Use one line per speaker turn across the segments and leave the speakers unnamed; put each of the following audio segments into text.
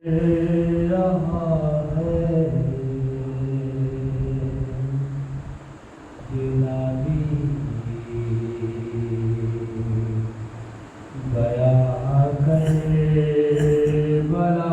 رہا ہے گلا بھی گیا کربلا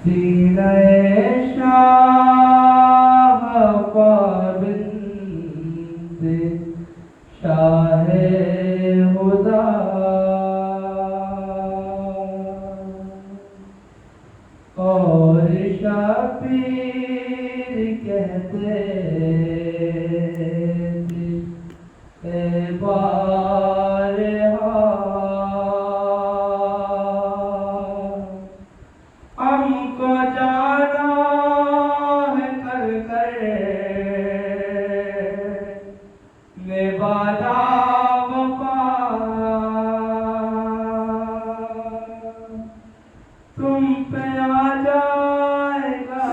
سینہ شاہ پابند شاہ خدا اور شبیر کہتے تھے بارہا ہم کو جانا ہے کر کر نبھانا وفا تم پہ آ جائے گا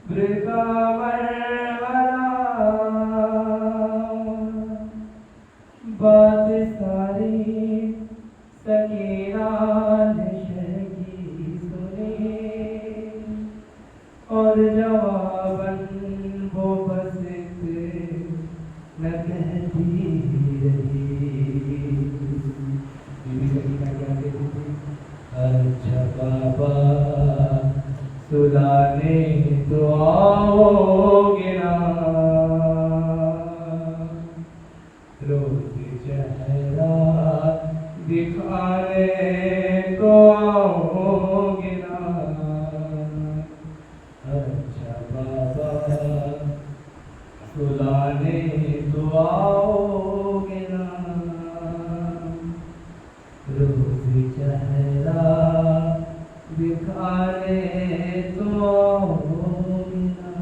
صبر کا مرحلہ بات ساری سکینہ نے شہی سنی اور جواباً وہ بس نہ کہتی رہی سکینہ کیا کہتی تھی اچھا بابا سلانے تو آؤ گے نا روز چہرہ دکھانے تو آؤ گے نا اچھا بابا سلانے تو آؤ گے نا روز چہرہ دکھانے تو آؤ گے نا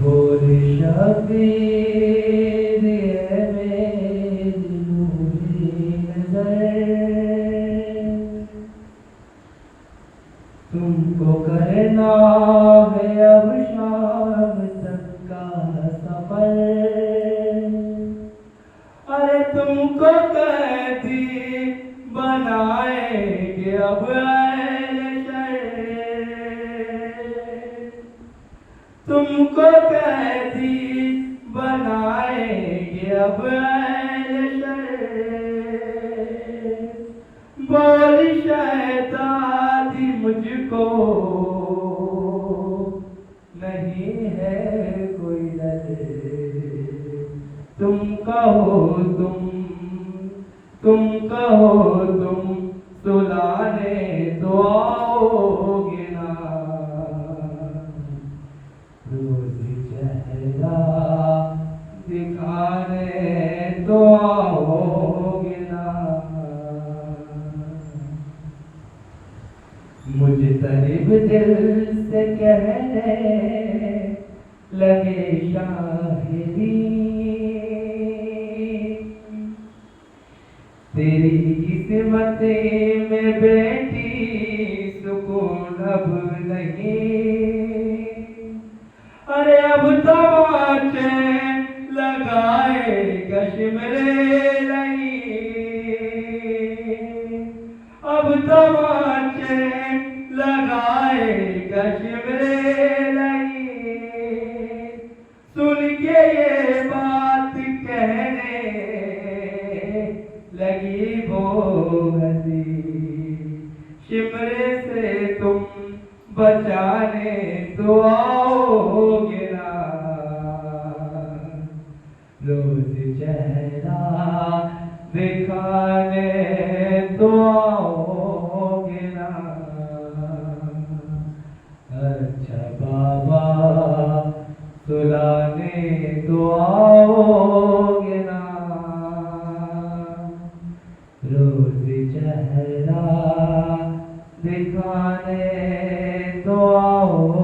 بول شبیر تم کو کرنا ہے اب شام تک کا سفر ارے تم کو قیدی بنائیں گے اب اہل شر تم کو قیدی بنائیں گے اب اہل شر بول شہزادی مجھ کو نہیں ہے کوئی ڈر تم کہو تم سلانے تو آؤ گے نا روز چہرہ دکھانے تو آؤ گے نا مجتنب دل سے کہنے لگے شاہدی تیری قسمت میں بیٹی سکون اب نہیں ارے اب تماچے لگائے کشمرے نہیں اب تماچے لگائے کشمرے نہیں سن کے یہ بات کہنے لگی وہ ہنسی شمرے سے تم بچانے تو آؤ گے نا روز چہرہ دکھانے تو آؤ گے نا اچھا بابا سلانے تو آؤ گے نا روز چہرہ دکھانے تو آؤ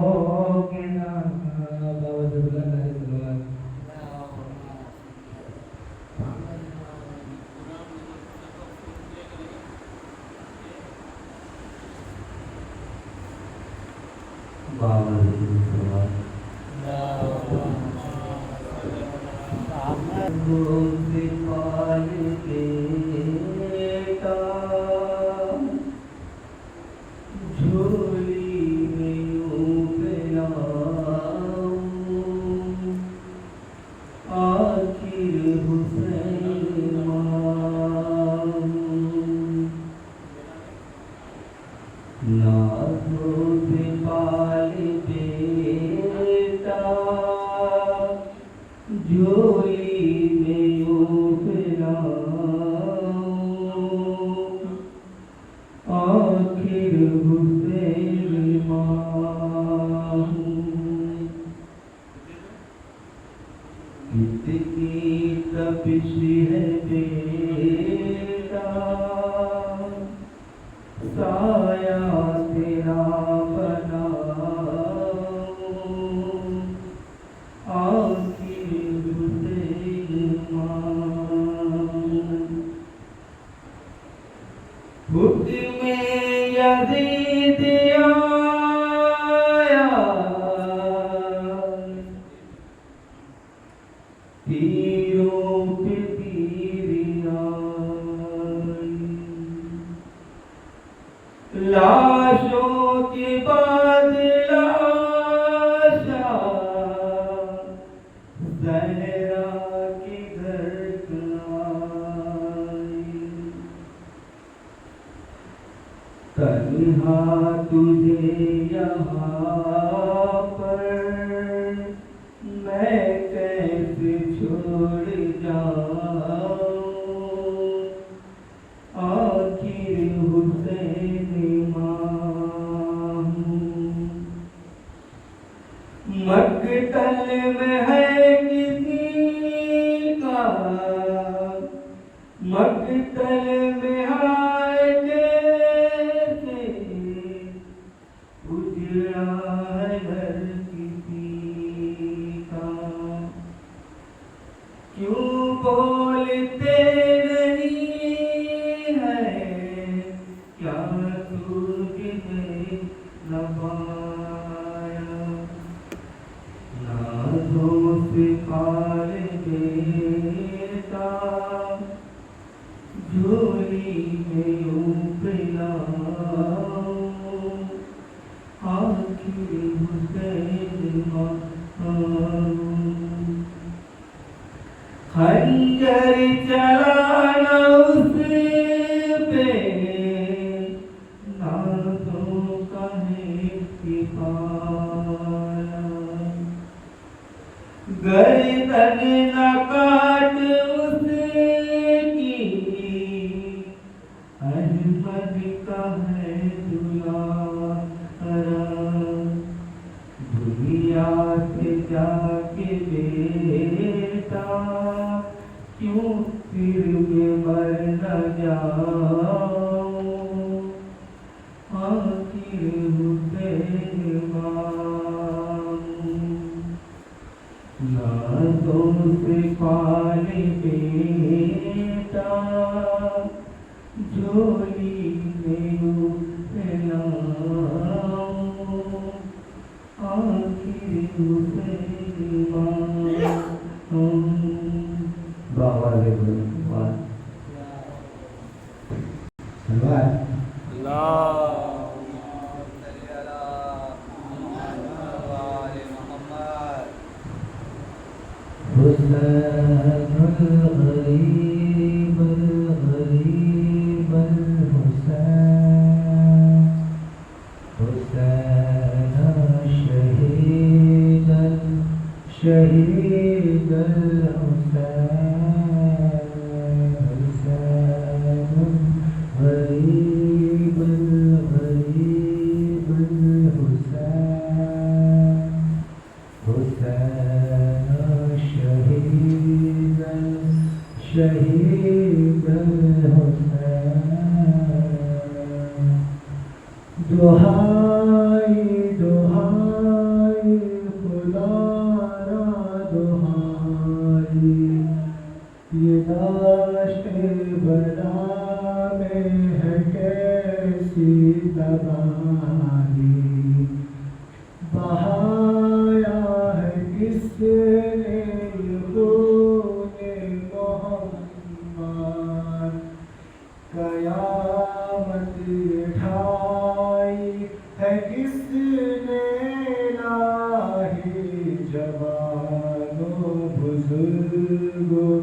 بزرگوں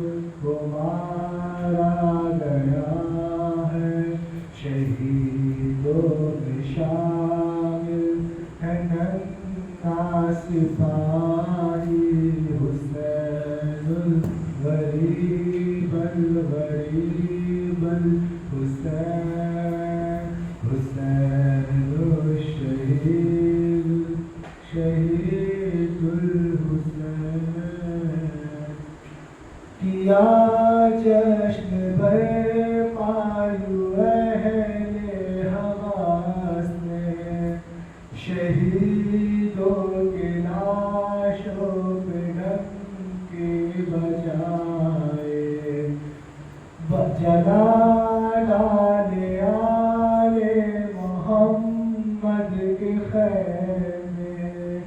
کو مارا گیا ہے، شہیدوں میں شامل ہے ننھا سپاہی حسین الغریب الغریب الحسین، حسین الشہید شہید الحسین، کیا جشن برپایو اہل حماس نے، شہیدوں کی لاشوں پہ ڈنکے بجائے، جلا ڈالے آل محمد کے خیمے،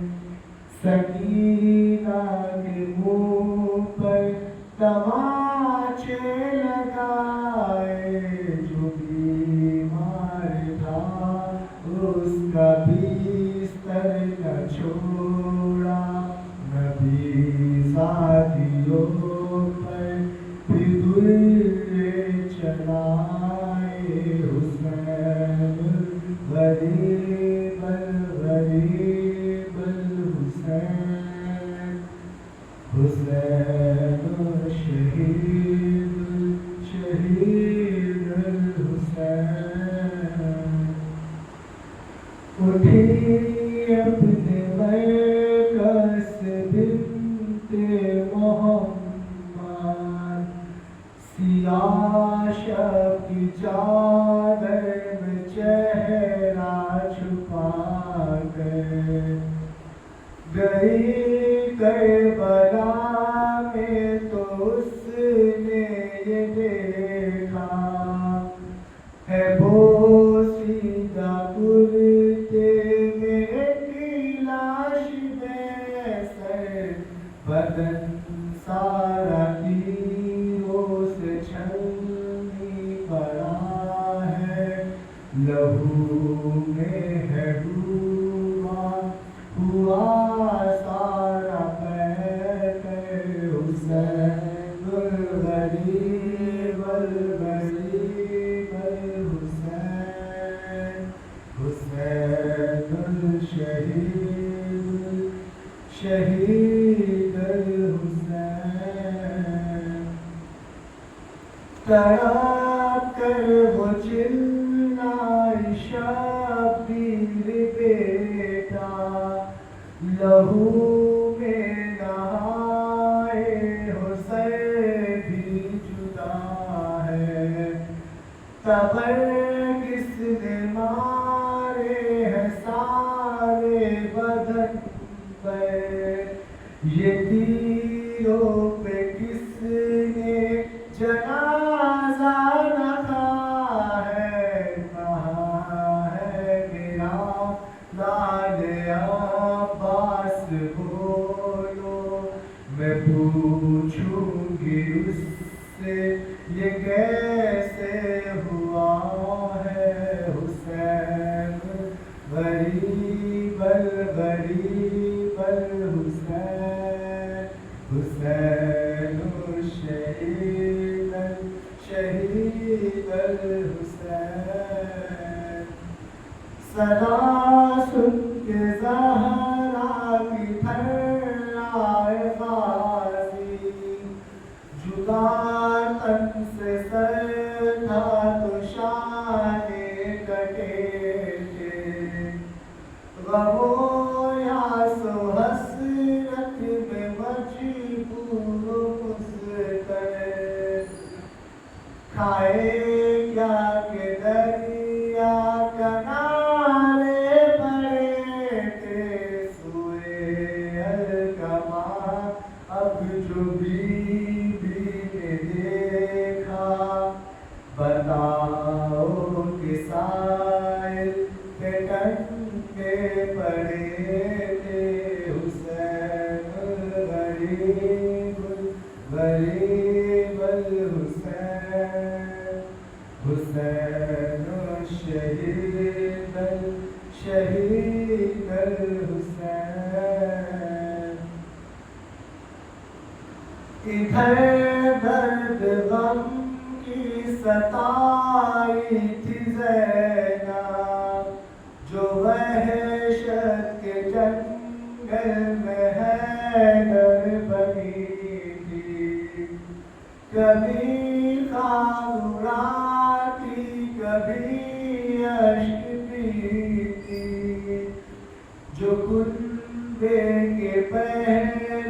سکینہ کے منہ پر تماچے لگائے، جو بیمار تھا اس کا بستر نہ چھوڑا، نبی ساتھیوں پر بھی درے چلائے، حسین الغریب الغریب الحسین، حسین الشہید شہید الحسین، اٹھی اپنے مرکز بنت محمد، سیاہ شب کی چادر میں چہرہ چھپا کر، گئی کربلا میں تو اس نے یہ دیکھا، ہے بوسیدہ کرتے میں ایک لاش میں سر، بدن سارا تیروں سے چھلنی پڑا ہے، لہو میں ہے ڈوبا ہوا سارا پیر، حسین الغریب الغریب الحسین، حسین الشہید شہید الحسین، تڑپ کر وہ چلائی شبیر بیٹا، لہو میں نہائے حسین بھی جدا ہے، تبر کس نے مارے ہیں سارے بدن پر، یہ تیروں پہ کس نے جنازہ رکھا ہے، کہاں ہے میرا لال عباس بولو، میں پوچھوں گی اس سے یہ کیسے ہوا ہے، حسین غریب الغریب الحسین، حسین الشہید شہید الحسین، صدا سن کے زہرا کی تھرائے غازی، جدا تن سے سر تھا تو شانے کٹے تھے، غم و یاس و حسرت میں مجبور مضطرب، کھائے کیا کہ دریا کنارے پڑے تھے، سوئے الکما اب جو بیوی نے دیکھا، بتاؤ کہ سائل پہ ٹنگے پڑے تھے، حسین الغریب الغریب الحسین، حسین الشہید شہید الحسین، ادھر درد غم کی ستائی تھی زینب جو وحشت کے جنگل میں حیدر بنی تھی کبھی خاک اڑاتی کبھی اشک پیتی جو کنبے کے پہرے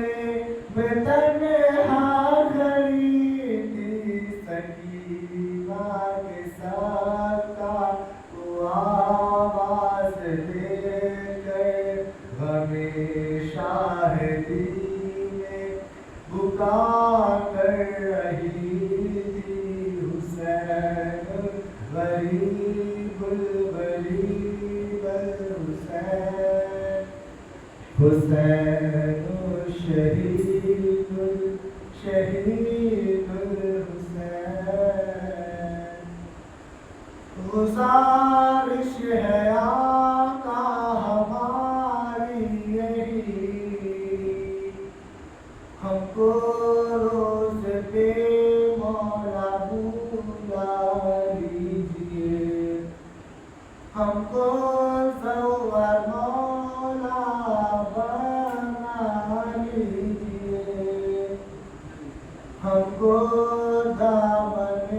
میں تنہا کھڑی تھی سکینہ کے ساتھ کا وہ آواز دے کر ہمیشہ دین بکا کر رہی تھی حسین غریب الغریب الحسین حسین شہید الشہید الحسین گزارش ہے آقا ہماری یہی ہم کو روز پہ مولا بلا لیجیے ہم کو زور مولا بنا لیجیے ہم کو دامن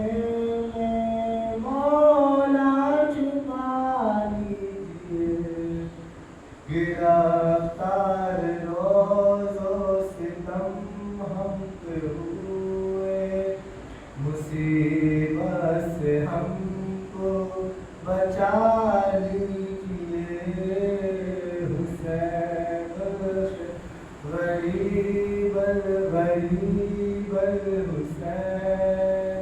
مولا چھپا لیجیے گرفتار روز و ستم ہم پہ ہوئے مصیبت سے ہم کو بچا لیجیے حسین غریب الغریب الحسین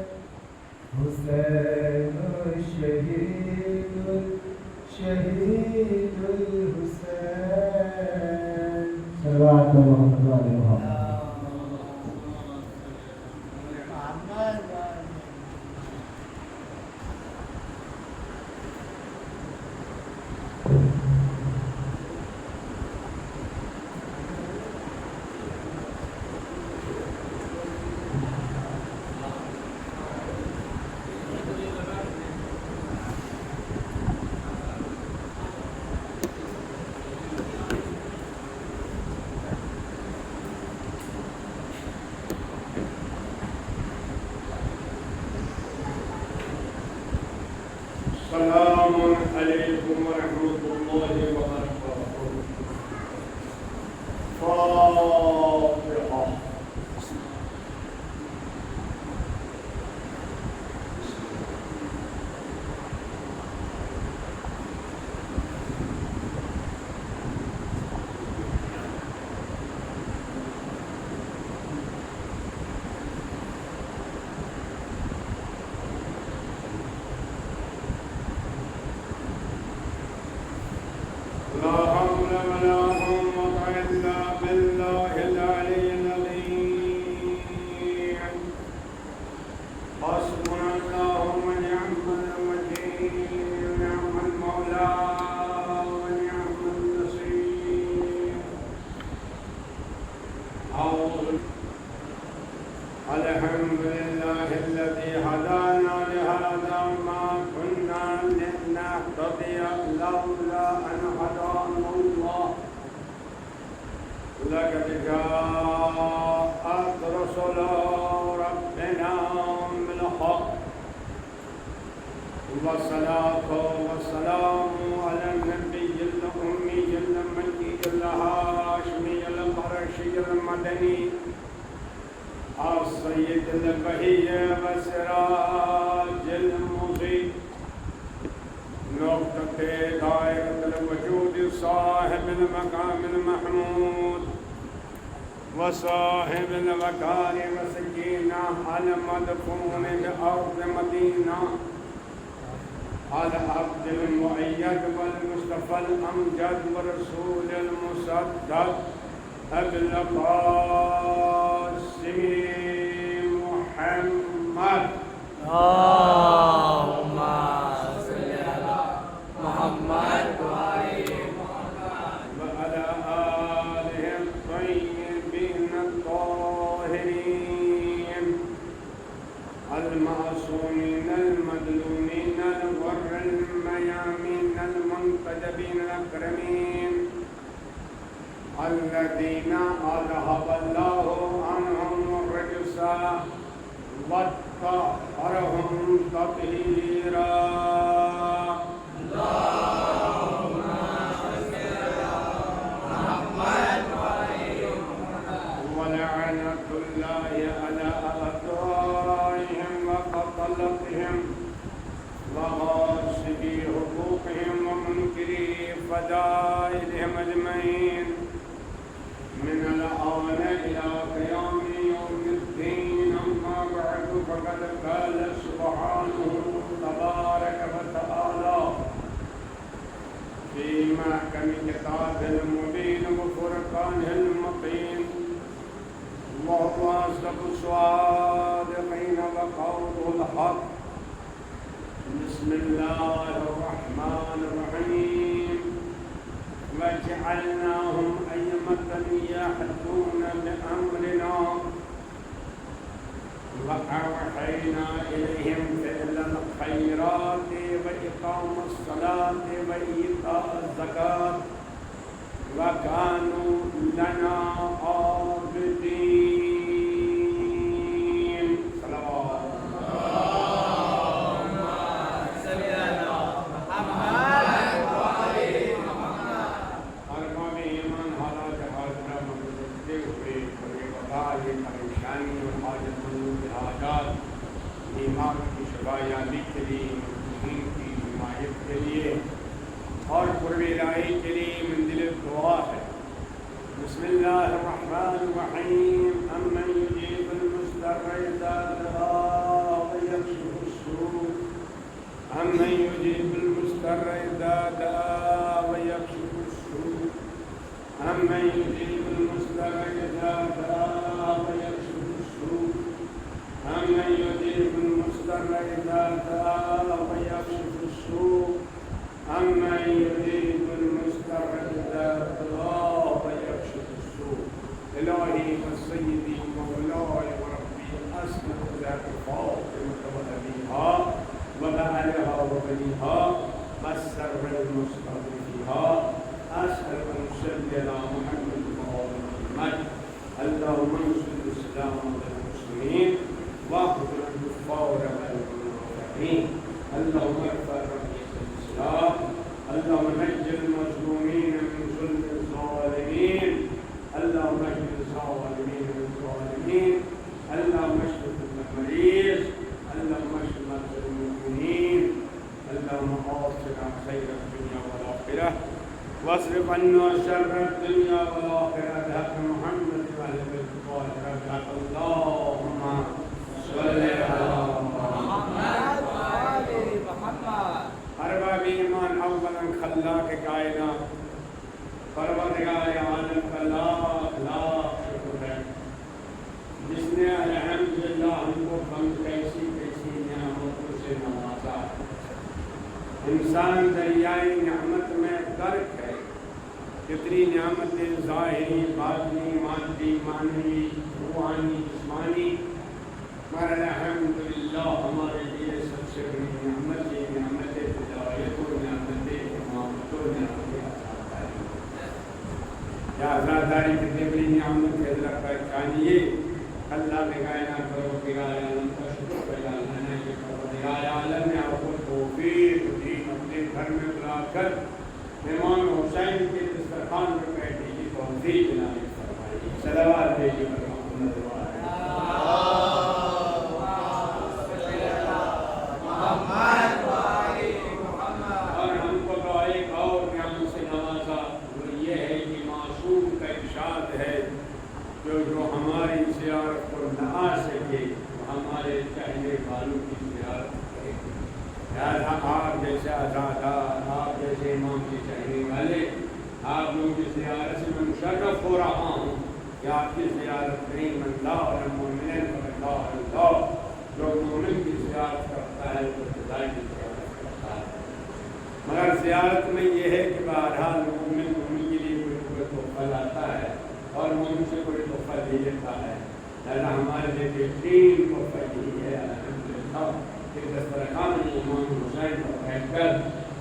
حسین شہید الشہید الحسین
صلوات محمد و آل محمد.
السلام علیکم ورحمۃ اللہ وبرکاتہ. فاتحہ. لا حول ولا قوة إلا بالله العلي العظيم. حسبنا الله ونعم الوكيل نعم المولى ونعم النصير. الحمد لله الذي هدانا لهذا ما كنا لنهتدي لولا أن هدانا الله. لقد جاءت رسل ربنا بالحق والصلاة والسلام على النبي الأمي المكي الهاشمي القرشي المدني السيد البهي والسراج المضيء نقطة دائرة الوجود صاحب المقام المحمود وصاحب الوقار والسكينة المدفون بأرض مدينة العبد المؤيد والمصطفى الأمجد والرسول المصدق أبي القاسم محمد.
اللهم صل على محمد وآل محمد
وعلى آله الطيبين الطاهرين الذين أذهب الله عنهم الرجس وطهرهم تطهيرا
اللهم صل على محمد وآل محمد
ولعنة الله على أعدائهم وقتلتهم وغاصبي حقوقهم ومنكري فدائلهم أجمعين من الآن إلى قيام يوم الدين. أما بعد فقد قال سبحانه تبارك وتعالى في محكم كتابه المبين وفرقانه المقيم: الله أصدق الصادقين وقوله الحق. بسم الله الرحمن الرحيم: وجعلناهم أئمة يهدون بأمرنا وأوحينا إليهم فعل الخيرات وإقام الصلاة وإيتاء الزكاة وكانوا لنا عابدين. صلوات ایمان کی شفایابی کے لیے، مظلومین کی حمایت کے لیے اور قرب الہی کے لیے منزل دعا ہے. بسم اللہ الرحمن الرحیم: امن یجیب المضطر اذا دعا ویکشف السوء امن یجیب المضطر اذا دعا ویکشف السوء امن یجیب المضطر اذا دعا ویکشف السوء أمن يجيب المضطر إذا دعا ويكشف السوء أمن يجيب المضطر إذا دعا ويكشف السوء. إلهي وسيدي مولاي وربي أسألك ذات فاطمة وأبيها وبعلها وبنيها والسر المستضيفها. أسألك أن تصلي على محمد وآل محمد. اللهم انصر الإسلام والمسلمين واخذل الكفار والمنافقين. اللهم ارفع رئيس الاسلام. اللهم نجِ المظلومين من ظلم الظالمين. اللهم اجعل الظالمين من الظالمين. اللهم اشف كل مريض. اللهم اشف مرضى المؤمنين. اللهم اوفقنا خير الدنيا والاخره واصرف عنا شر الدنيا والاخره بحق محمد واهل بيت الطاهرين. اللهم صل على
محمد وآل محمد.
ارباب ایمان اولا خلاق کائنات پروردگار عالم کا لاکھ لاکھ شکر ہے جس نے الحمدللہ ہم کو ہم کیسی کیسی نعمتوں سے نوازا. انسان دریائے نعمت میں غرق ہے. کتنی نعمتیں ظاہری، باطنی، مادی، معنوی، روحانی، جسمانی، مگر الحمدللہ ہمارے لیے سب سے بڑی نعمت یہ نعمت ہدایت و نعمت امامت و نعمت آزاداری. یا آزاداری کتنی بڑی نعمت ہے ذرا پہچانیے. اللہ نے کائنات پروردگار عالم کا شکر پیدا کرنا ہے کہ پروردگار عالم نے آپ کو توفیق دی اپنے گھر میں بلا کر امام حسین کے دسترخوان پر بیٹھنے کی توفیق عنایت فرمائی. صلوات بھیجیے محمد اور ہم کو تو ایک اور نعمت سے نوازا. وہ یہ ہے کہ معصوم کا ارشاد ہے جو ہماری زیارت کو نہ آ سکے وہ ہمارے چہرے والوں کی زیارت کرے. لہٰذا آپ جیسے آزادار، آپ جیسے امام کے چہرے والے، آپ لوگوں کی زیارت سے میں مشرف ہو رہا ہوں کہ آپ کی زیارت کریں. من لا المؤمن فقد لا اللہ. جو مومن کی زیارت کرتا ہے وہ خدا کی زیارت کرتا ہے. مگر زیارت میں یہ ہے کہ بہرحال مومن کے لیے کوئی تحفہ لاتا ہے اور مومن سے کوئی تحفہ دے دیتا ہے. لہٰذا ہمارے لیے بہترین تحفہ یہی ہے الحمدللہ کہ دسترخوان امام حسین پر بیٹھ کر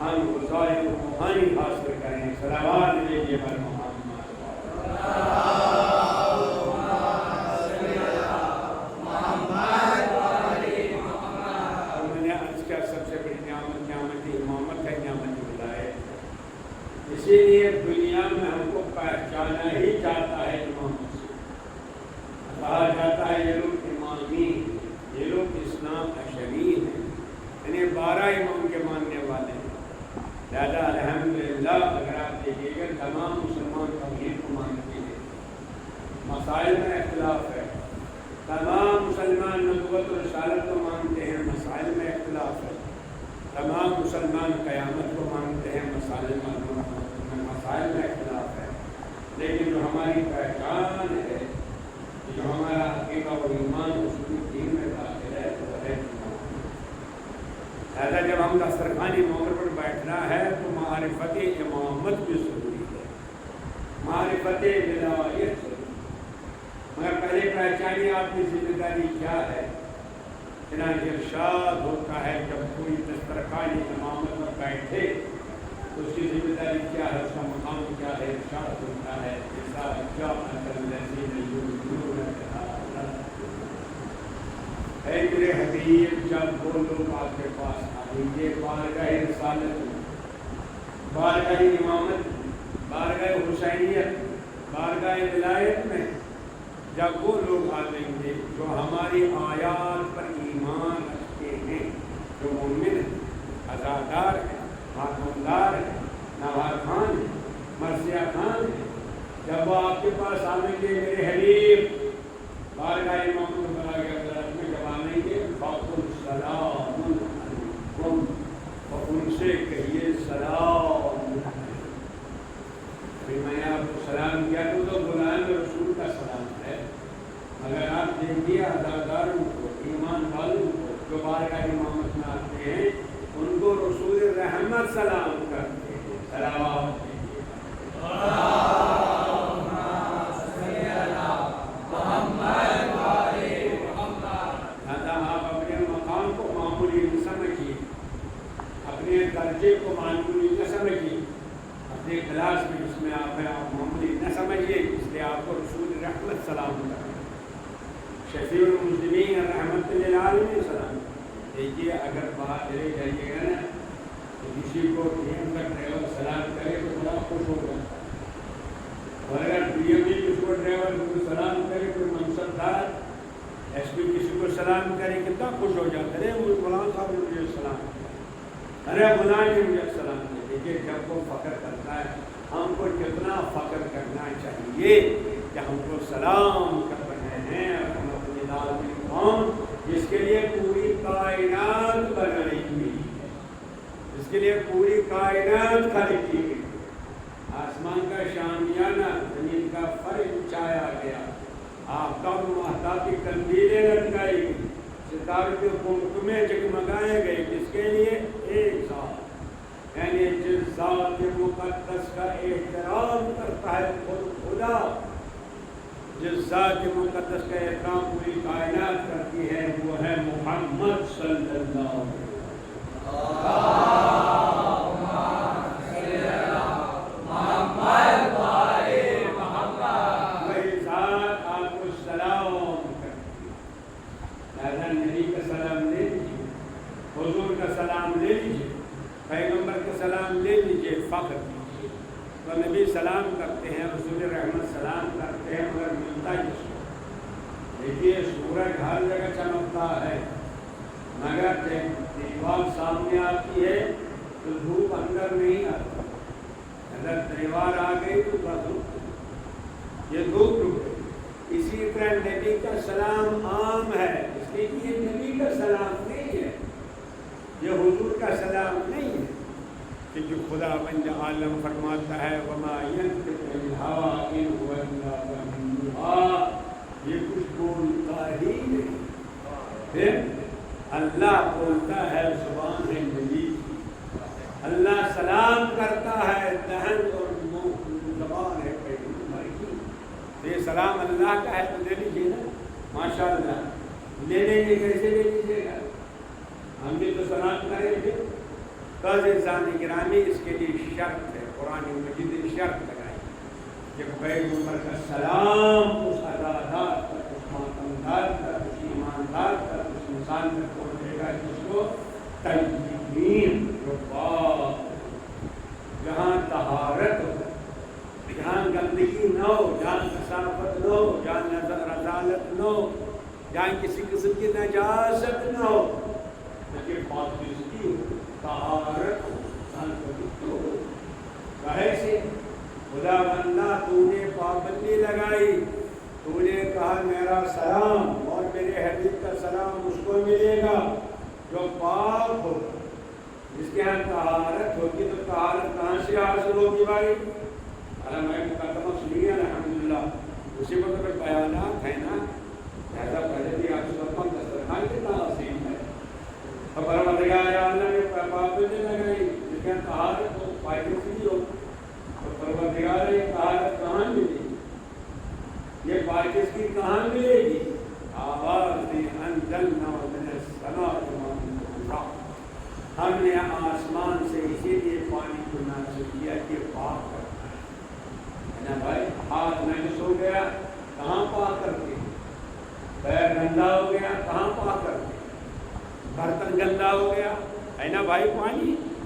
ہم غذائے روحانی حاصل کریں. صلوات بھیجیے بر محمد. مسائل میں اختلاف ہے. تمام مسلمان نبوت و رسالت کو مانتے ہیں، مسائل میں اختلاف ہے. تمام مسلمان قیامت کو مانتے ہیں، مسائل میں اختلاف ہے. لیکن جو ہماری پہچان ہے، جو ہمارا عقیدہ و ایمان اصول دین میں داخل ہے، وہ ہے ایمان. لہٰذا جب ہم دسترخوانی موقع پر بیٹھنا ہے تو معرفت امامت بھی ضروری ہے، معرفت ولایت ضروری. مگر پہلے پہچانی آپ کی ذمہ داری کیا ہے. چنانچہ ارشاد ہوتا ہے جب کوئی دسترخوانی امامت پر بیٹھے تو اس کی ذمہ داری کیا ہے، اس کا مقام کیا ہے. ارشاد ہوتا ہے اے میرے حبیب جب وہ لوگ آپ کے پاس آئیں گے بارگاہ رسالت میں، بارگاہ امامت، بارگاہ حسینیت، بارگاہ ولایت میں، جب وہ لوگ آئیں گے جو ہماری آیات پر ایمان رکھتے ہیں، جو مومن ہیں، عزادار ہیں، خاتمدار ہیں، نوار خان ہیں، مرثیہ خان ہیں، جب وہ آپ کے پاس آئیں گے میرے حبیب بارگاہ امامت بارگاہ ولایت میں جب آئیں گے فَقُلْ سَلَامٌ عَلَيْكُمْ، اور ان سے کہیے سلام. میں آپ کو سلام کیا تو غلام رسول کا سلام ہے. اگر آپ دیکھیے عزاداروں کو، ایمان والوں کو جو بارگاہ امامت میں آتے ہیں، ان کو رسول رحمت سلام کرتے ہیں. سلام درجے کو معمولی نہ سمجھیے، اپنے کلاس میں جس میں آپ ہیں آپ معمولی نہ سمجھیے، اس لیے آپ کو رسول رحمت سلام کریں. شفیع المسلمین رحمت للعالمین سلام. دیکھیے اگر باہر چلے جائیے گا نا تو کسی کو ٹرین کا ڈرائیور سلام کرے تو بڑا خوش ہو جاتا ہے، اور اگر پی ایم بھی کسی کو ڈرائیور کو سلام کرے، کوئی منصبدار ایس پی کسی کو سلام کرے کتنا خوش ہو جاتا ہے. ارے مولانا صاحب نے مجھے سلام، ارے خدا نے مجھے سلام دے. دیکھیے جب وہ فخر کرتا ہے، ہم کو کتنا فخر کرنا چاہیے کہ ہم کو سلام کر رہے ہیں رحمت للعالمین قوم، جس کے لیے پوری کائنات بنائی گئی ہے، جس کے لیے پوری کائنات کھڑی کی گئی. آسمان کا شامیانہ، زمین کا فرش بچھایا گیا، آفتاب و ماہتاب کی قندیلیں لٹکائی گئی، ستاروں کے قمقمے جگمگائے گئے. کس کے لیے؟ ایک ذات، یعنی جس ذات مقدس کا احترام کرتا ہے خود خدا، جس ذات مقدس کا احترام پوری کائنات کرتی ہے، وہ ہے محمد صلی اللہ علیہ وسلم. وہی ذات آپ کو سلام کرتی ہے. لہذا نبی کا سلام لے لیجیے، حضور کا سلام لے لیجیے، پیغمبر کا سلام لے لیجیے، فخر کیجیے. تو نبی سلام کرتے ہیں، رسول رحمت سلام کرتے ہیں، مگر ملتا جس کو. دیکھیے سورج ہر جگہ چمکتا ہے، مگر جب دیوار سامنے آتی ہے تو دھوپ اندر نہیں آتی. اگر دیوار آ گئی تو یہ دھوپ رک گئی. اسی طرح نبی کا سلام عام ہے، اس لیے یہ نبی کا سلام نہیں ہے، یہ حضور کا سلام نہیں ہے. کہ جو خدا بند عالم فرماتا ہے وما ينطق عن الهوى ان هو الا وحي يوحى، یہ کچھ بولتا ہی نہیں. پھر اللہ بولتا ہے، زبان ہے نبی، اللہ سلام کرتا ہے، دہن اور زبان ہے پیغمبر کی. یہ سلام اللہ کا ہے تو لے لیجیے نا. ماشاء اللہ لے لیں گے، کیسے لے لیجیے گا؟ ہم بھی تو سلام کریں گے. عزیزان گرامی اس کے لیے شرط ہے، قرآن مجید نے شرط لگائی کہ پیغمبر کا سلام اس عزادار پر، اس ماتمدار پر، اس ایماندار پر، اس انسان پر پہنچے گا جس کو طیبین، جو پاک، جہاں طہارت ہو، جہاں گندگی نہ ہو، جہاں کثافت نہ ہو، جہاں رذالت نہ ہو، جہاں کسی قسم کی نجاست نہ ہو، لیکن پاکیزگی ہو، طہارت ہو، انسان پوچھتے ہو. کہے سے خدا بندہ تو نے پابندی لگائی تو نے کہا میرا سلام اور میرے حبیب کا سلام اس کو ملے گا جو پاک ہو، جس کے ہاں طہارت ہوگی۔ تو طہارت کہاں سے حاصل ہوگی بھائی؟ میں مقدمہ سنیے الحمدللہ، اسی وقت میں بیانات ہیں نا، ایسا پہلے بھی آپ سب دسترخوان کتنا عظیم ہے، اور پروردگار عالم نے پابندی لگائی جس کے طہارت ہو، پاکیزگی ہو۔ تو پروردگار یہ طہارت کہاں ملے گی، یہ پاکیزگی کہاں ملے گی؟ آواز دی انزلنا من السماء ماء، ہم نے آسمان سے اسی لیے پانی کو نازل کیا کہ پاک کرنا ہے نا بھائی۔ ہاتھ نجس ہو گیا کہاں پاک کرتے ہیں، پیر گندا ہو گیا کہاں پاک کرتے ہیں، برتن گندا ہو گیا ہے نا بھائی،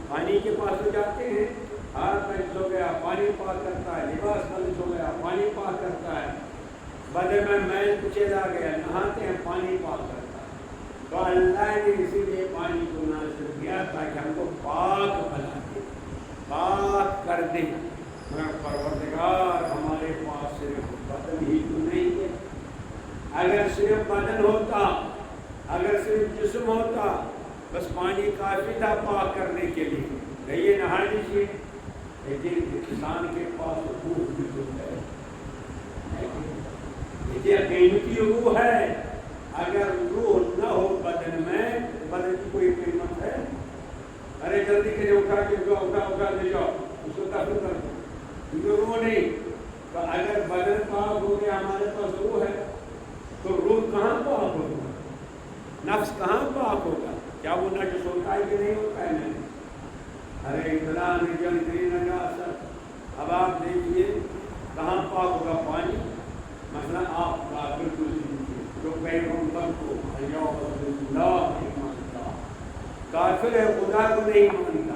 پانی کے پاس تو جاتے ہیں۔ ہاتھ نجس ہو گیا پانی پاک کرتا ہے، لباس نجس ہو گیا پانی پاک کرتا ہے، بدن میں میل کچیل آ گیا نہاتے ہیں پانی پاک کرتا ہے۔ تو اللہ نے اسی لیے پانی کو نازل کیا تاکہ ہم کو پاک بنا دے، پاک کر دے۔ مگر پروردگار ہمارے پاس صرف بدن ہی تو نہیں ہے، اگر صرف بدن ہوتا، اگر صرف جسم ہوتا بس پانی کافی تھا پاک کرنے کے لیے، کہیے نہا لیجیے، لیکن انسان کے پاس روح بھی تو ہے، یہ قیمتی روح ہے، اگر روح نہ ہو بدن میں، بدن کی کوئی قیمت ہے؟ ارے جلدی کرے اٹھا کے اٹھا لے جاؤ اس کو دفن کر دو، کیونکہ روح نہیں۔ تو اگر بدن پاک ہو گیا ہمارے پاس روح ہے تو روح کہاں پاک ہوگا، نفس کہاں پاک ہوگا؟ کیا وہ نجس ہوتا ہے کہ نہیں ہوتا ہے؟ نہیں۔ ارے اتنا نجاست، اب آپ دیکھیے کہاں پاک ہوگا پانی؟ مثلا آپ کافر کو دیکھیے جو پیغمبر کو نہیں مانتا، کافر ہے، خدا کو نہیں مانتا،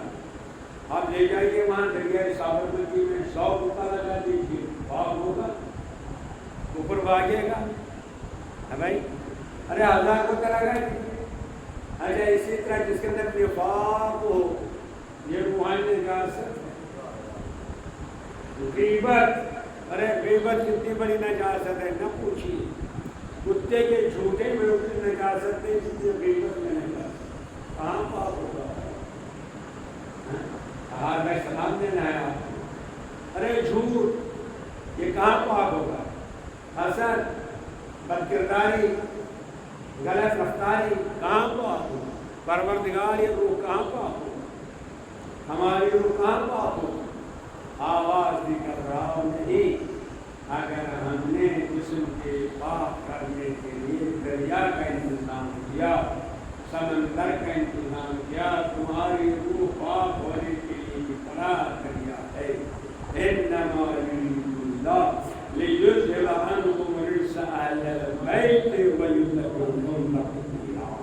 آپ لے جائیے وہاں دریائے سابرمتی میں 100 روپیہ لگا دیجیے، پاک ہوگا؟ اوپر بھاگے گا ہے بھائی؟ ارے 1000 روپیہ لگا دیجیے۔ اچھا اسی طرح جس کے اندر نفاق ہو، یہ روحانی نجاست ہے۔ غیبت، ارے غیبت کتنی بڑی نجاست ہے نہ پوچھیے، کتے کے جھوٹے میں اتنی نجاست ہے جتنی غیبت میں نجاست، کہاں پاک ہوگا؟ کہا میں سلام دینا ہے آپ کو، ارے جھوٹ یہ کہاں پاک ہوگا؟ حسد، بدکرداری، غلط رفتاری کہاں پاک ہوگا؟ پروردگار یہ روح کہاں پاک ہوگا؟ ہماری روح کہاں پاک ہوگا؟ آواز بھی کر رہا نہیں۔ اگر ہم نے جسم کے پاک کرنے کے لیے دریا کا انتظام کیا، سمندر کا انتظام کیا، تمہاری روح پاک ہونے کے لیے بھی قرار دیا ہے۔ انما یرید اللہ لیذھب عنکم الرجس اہل البیت ویطہرکم تطہیرا۔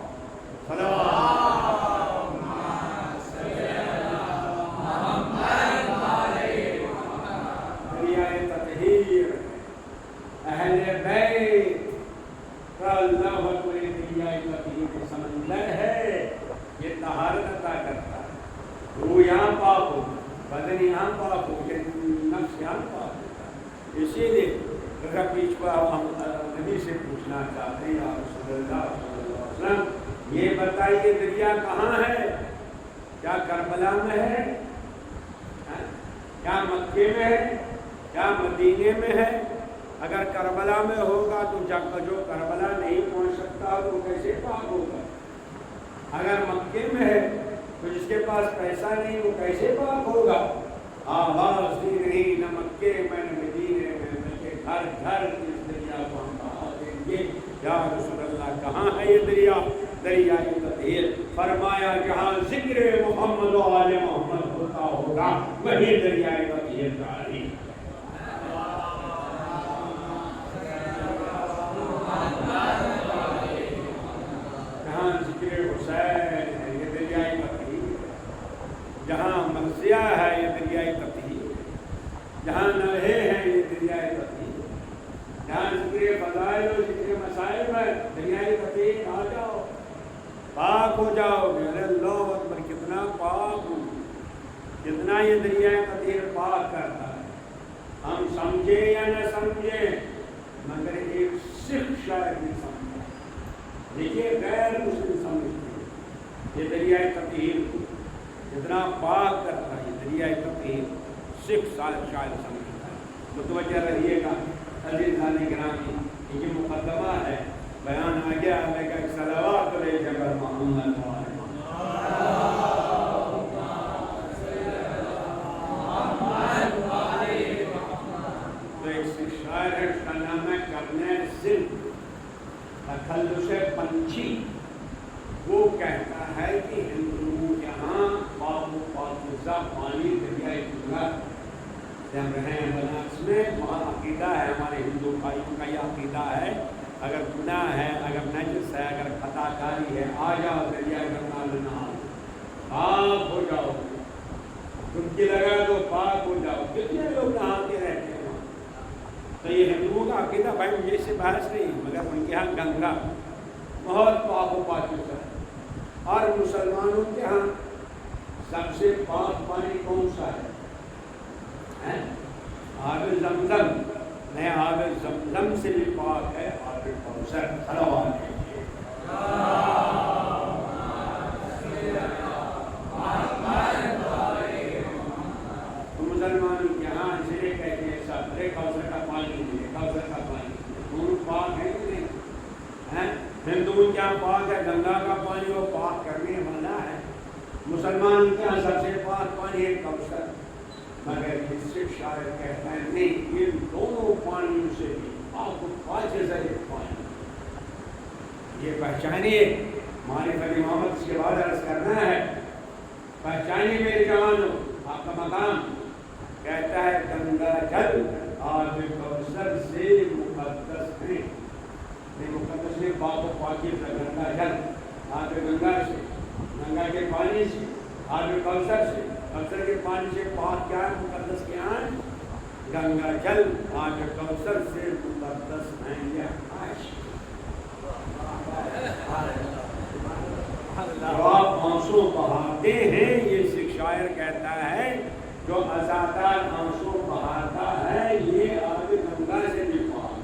اہل بیت کا اللہ اکبر، دریائے تطہیر سمندر ہے، یہ طہارت عطا کرتا ہے۔ روح یہاں پاک ہو، بدن یہاں پاک ہو، نفس یہاں پاک ہوتا ہے۔ اسی لیے بیچ پر ہم نبی سے پوچھنا چاہتے ہیں، یا رسول اللہ صلی اللہ علیہ وسلم یہ بتائیے دریا کہاں ہے؟ کیا کربلا میں ہے؟ کیا مکے میں ہے؟ کیا مدینے میں ہے؟ اگر کربلا میں ہوگا تو جو کربلا نہیں پہنچ سکتا وہ کیسے پاک ہوگا؟ اگر مکے میں ہے تو جس کے پاس پیسہ نہیں وہ کیسے پاک ہوگا؟ آواز دی رہی نہ مکے میں نہ مدینے میں، بلکہ گھر گھر اس دریا کو ہم بہا دیں گے۔ یا رسول اللہ کہاں ہے یہ دریا؟ دریائے تطہیر۔ فرمایا جہاں ذکر محمد و آل محمد ہوتا ہوگا وہی دریائے تطہیر جاری۔ جہاں ذکر حسین ہے یہ دریائے تطہیر، جہاں مرثیہ ہے یہ دریائے تطہیر، جہاں نوحے ہیں یہ دریائے تطہیر، جہاں ذکر فضائل و ذکر مسائل ہے دریائے تطہیر۔ آ جاؤ پاک ہو جاؤ گے۔ اللہ اکبر، کتنا پاک ہوں، کتنا یہ دریائے تطہیر پاک کرتا ہے۔ ہم سمجھے یا نہ سمجھے مگر متوجہ رہیے گا عزیزان گرامی، یہ مقدمہ ہے، بیان آ گیا ہے کہ صلوات علیہ جبر محمد تو ایک شاعر ہے، اس کا نام ہے کرنیل سندھ تخلص پنچھی، وہ کہتا ہے کہ ہندوؤں یہاں پاک و پاکیزہ پانی دریائے گنگا ہم رہے ہیں بنارس میں، وہاں عقیدہ ہے ہمارے ہندو بھائیوں کا، یہ عقیدہ ہے اگر گناہ ہے، اگر نجس ہے، اگر خطا کاری ہے، آ جاؤ دریائے گنگا میں نہاؤ، پاک ہو جاؤ، ڈبکی لگا دو پاک ہو جاؤ۔ کتنے لوگ نہاتے رہتے ہیں وہاں، تو یہ ہندوؤں کا عقیدہ بھائی مجھے سے بحث نہیں، مگر ان کے ہاں گنگا بہت پاک و پاکیزہ ہے۔ اور مسلمانوں کے ہاں سب سے پاک پانی کون سا ہے؟ آب زمزم، نہیں، آب زمزم سے بھی پاک ہے آب کوثر۔ صلوات تو مسلمانوں کے ہاں اسے کہتے ہیں سب کوثر کا پانی ہے، کوثر کا پانی، دونوں پاک ہے کہ نہیں؟ ہندوؤں کیا پاک ہے گنگا کا پانی، وہ پاک کرنے والا ہے۔ مسلمان کیا سب سے پاک پانی ہے کوثر، مگر اس سے شاعر کہتا ہے نہیں، ان دونوں پانیوں سے بھی پاک و پاکیزہ ایک پانی، یہ پہچانیے۔ معرفت امامت اس کے بعد عرض کرنا ہے، پہچانیے میرے جوانوں آپ کا مقام۔ کہتا ہے گنگا جل آب کوثر سے مقدس ہے، مقدس میں پاک و پاکیزہ گنگا جل، آب گنگا سے، گنگا کے پانی سے، آب کوثر سے، کوثر کے پانی سے پاک کیا ہے؟ مقدس کیا ہے؟ گنگا جل، آب کوثر سے مقدس ہیں یہ عائش۔ جو آپ آنسو بہاتے ہیں، یہ سکھ شاعر کہتا ہے جو ازادار آنسو بہاتا ہے یہ آب گنگا سے بھی پاک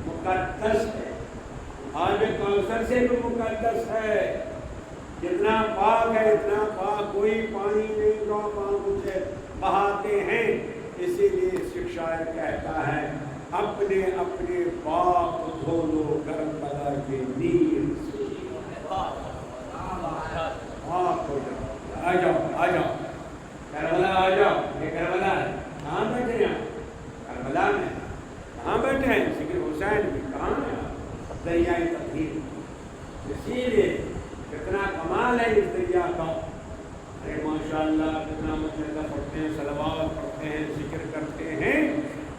مقدس ہے، آب کوثر سے بھی مقدس ہے۔ جتنا پاک ہے اتنا پاک کوئی پانی نہیں جو آپ آنکھوں سے بہاتے ہیں۔ اسی لیے سکھ شاعر کہتا ہے اپنے اپنے پاک دھو لو کربلا کے نیر سے، پاک ہو جاؤ، آ جاؤ آ جاؤ کربلا آ جاؤ۔ یہ کربلا ہے، کہاں بیٹھے ہیں آپ؟ کربلا میں کہاں بیٹھے ہیں؟ ذکر حسین بھی کہاں ہے؟ دریائے تطہیر۔ اسی لیے کتنا کمال ہے اس دریا کا، ارے ماشاءاللہ کتنا مجلہ پڑھتے ہیں، صلوات پڑھتے ہیں، ذکر کرتے ہیں۔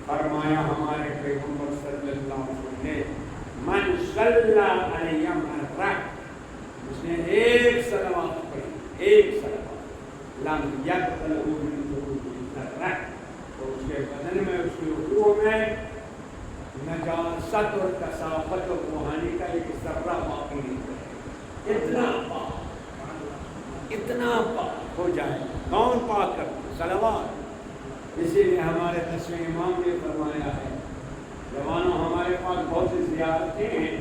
فرمایا ہمارے پیغمبر صلی اللہ علیہ وسلم نے من صلی علیہ مرہ، اس نے ایک صلوات پڑھی، ایک صلوات، لم یقبل من ذنوبہ ذرہ، تو اس کے بدن میں، اس کی روح میں نجاست اور کثافت اور روحانی کا ایک ذرہ باقی نہیں ہے۔ اتنا پاک، اتنا پاک ہو جائے، کون پاک کرتے؟ صلوات۔ اسی لیے ہمارے 10ویں امام نے فرمایا ہے جوانوں ہمارے پاس بہت سی زیارتیں ہیں،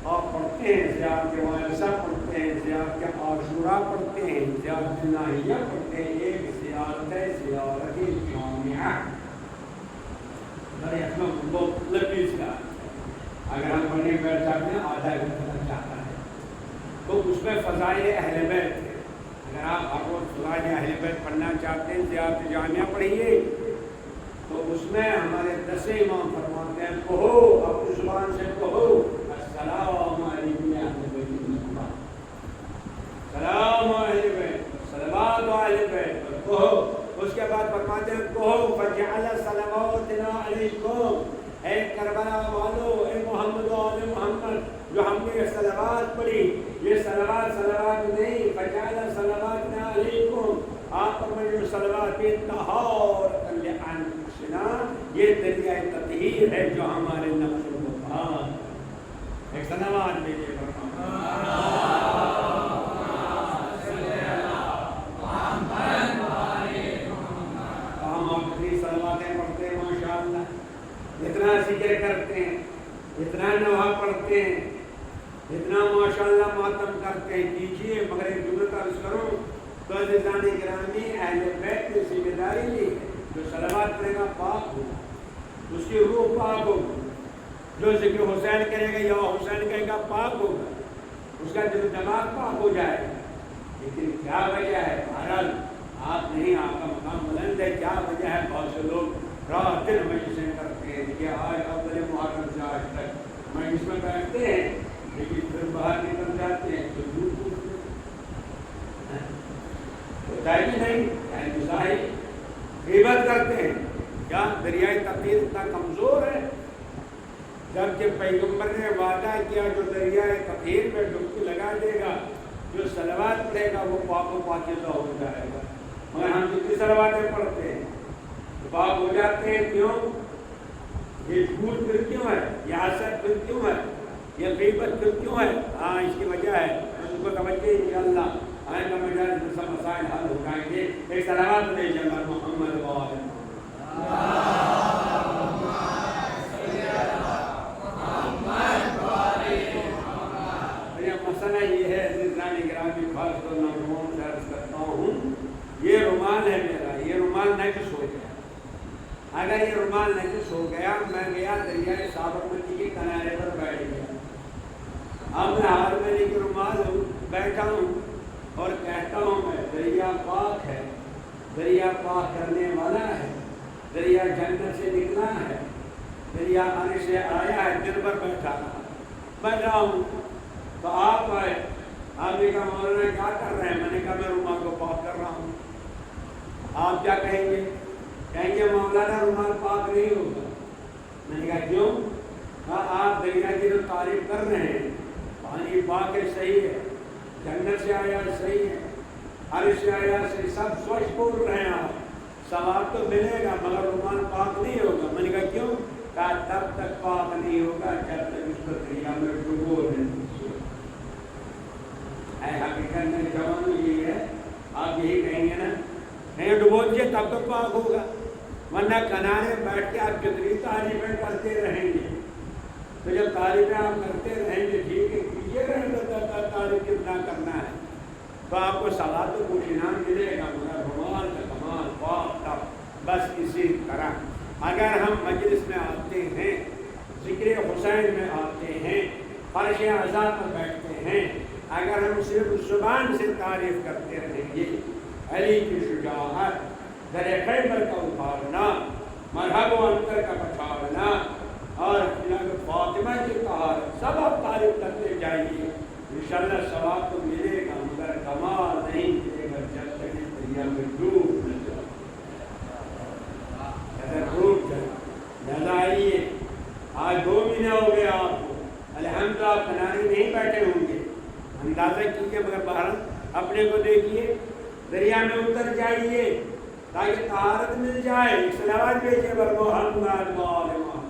آپ پڑھتے ہیں، زیارت وارثہ پڑھتے ہیں، زیارت عاشورہ پڑھتے ہیں، زیارت ناہیہ پڑھتے ہیں، ایک زیارت ہے زیارت جامعہ، بڑے احمد بہت لمبی زیارت ہے، اگر ہم پڑھنے بیٹھ جاتے ہیں آدھا گھنٹہ لگ جاتا ہے۔ تو اس میں فضائل اہل بیت ہے، اگر آپ ہر روز فضائل اہل بیت پڑھنا چاہتے ہیں زیارت جامعہ پڑھیے، تو اس میں ہمارے 10 امام فرماتے ہیں کہو، اپنی زبان سے کہو السلام علیکم اہل بیت، سلام اہل بیت، صلوات اہل بیت، کہو۔ اس کے بعد فرماتے ہیں کہو فجعل صلواتنا علیکم، اے کربلا والو، اے محمد و آل محمد، جو ہم نے صلوات پڑھی، یہ صلوات نہیں، فجعل صلواتنا علیکم، آپ پر میں جو صلوات کی طہارۃ لانفسنا، یہ دریائے تطہیر ہے جو ہمارے نفس کو پاک۔ ایک صلوات بھیجیے اتنا ذکر کرتے ہیں، اتنا نوحہ پڑھتے ہیں، اتنا ماشاءاللہ ماتم کرتے ہیں، کیجیے، مگر ایک جملہ عرض کروں تو عزیزان گرامی، اہل بیت کی ذمہ داری لی ہے، جو صلوات پڑھے گا پاک ہوگا، اس کی روح پاک ہوگی، جو ذکر حسین کرے گا یا حسین کہے گا پاک ہوگا، اس کا دل و دماغ پاک ہو جائے گا۔ لیکن کیا وجہ ہے؟ بہرحال آپ نہیں، آپ کا مقام بلند ہے، کیا وجہ ہے؟ بہت سے لوگ رات دن مجلسیں کرتے ہیں کہ آج اول محرم سے آج تک مجلس میں بیٹھتے ہیں، لیکن پھر باہر نکل جاتے ہیں تو جھوٹ بولتے ہیں، ہوتا ہے کہ نہیں؟ ظاہر غیبت کرتے ہیں۔ کیا دریائے تقدیر اتنا کمزور ہے؟ جبکہ پیغمبر نے وعدہ کیا جو دریائے تقدیر میں ڈبکی لگا دے گا، جو صلوات پڑھے گا وہ پاک و پاکیزہ ہو جائے گا۔ مگر ہم جتنی صلواتیں پڑھتے ہیں تو پاک ہو جاتے ہیں، کیوں؟ یہ جھوٹ پھر کیوں ہے؟ یہ حسد پھر کیوں ہے؟ یہ غیبت پھر کیوں ہے؟ ہاں اس کی وجہ ہے، اس کو توجہ انشاءاللہ آئندہ مجالس میں سب مسائل حل ہو جائیں گے۔ ایک صلوات دے جناب محمد و آل محمد۔ مسئلہ یہ ہے عزیزان گرامی، خاص طور نوجوانوں سے عرض کرتا ہوں، یہ رومال ہے میرا، یہ رومال نجس ہو گیا۔ اگر یہ رومال نجس ہو گیا، میں گیا دریائے سابرمتی کے کنارے پر بیٹھ گیا، اب میں ہاتھ میں لے کے رومال بیٹھا ہوں اور کہتا ہوں میں دریا پاک ہے، دریا پاک کرنے والا ہے، دریا جنت سے نکلا ہے، دریا عرش سے آیا ہے، دل پر بیٹھا رہا ہوں تو آپ آئے، آپ نے کہا مولانا کیا کر رہے ہیں؟ میں نے کہا میں رومال کو پاک کر رہا ہوں۔ آپ کیا کہیں گے؟ کہیں گے مولانا رومال پاک نہیں ہوگا۔ میں نے کہا کیوں؟ آپ دریا کی جو تعریف کر رہے ہیں، پانی پاک ہے، صحیح ہے، جنت سے آیا صحیح ہے، عرش سے آیا صحیح، سب سوچ بول رہے ہیں آپ، ثواب تو ملے گا مگر رومال پاک نہیں ہوگا۔ میں نے کہا کیوں؟ کہا تب تک پاک نہیں ہوگا جب تک اس پر دریا میں ڈبو نہیں۔ حقیقت میں جوان یہ ہے، آپ یہی کہیں گے نا، نہیں ڈبو دیجیے تب تو پاک ہوگا، ورنہ کنارے بیٹھ کے آپ کتنی تعریفیں کرتے رہیں گے، تو جب تعریفیں آپ کرتے رہیں گے ٹھیک ہے کیجیے رہیں گے، تب تعریف کتنا کرنا ہے تو آپ کو ثواب تو کچھ انعام ملے گا، مگر رومال کا کمال پاک تب۔ بس اسی طرح اگر ہم مجلس میں آتے ہیں، ذکر حسین میں آتے ہیں، فرش عزا پر بیٹھتے ہیں، اگر ہم صرف زبان سے تعریف کرتے رہیں گے، علی کی شجاعت، در خیبر کا ابھارنا، مرحب و انکر کا پچھاڑنا اور فاطمہ کی طہارت، سب آپ تعریف کرتے جائیے، انشاءاللہ ثواب تو ملے گا مگر کمال نہیں ملے گا جب تک اس دریا میں ڈوب نہ جائے۔ اگر ڈوب جائے لہذا آئیے، آج 2 مہینے ہو گئے آپ کو، الحمدللہ آپ کنارے نہیں بیٹھے ہوں گے، اندازہ کیجیے، مگر باہر اپنے کو دیکھیے، دریا میں اتر جائیے تاکہ طہارت مل جائے۔ ایک صلوات بھیجیے بر محمد و آل محمد۔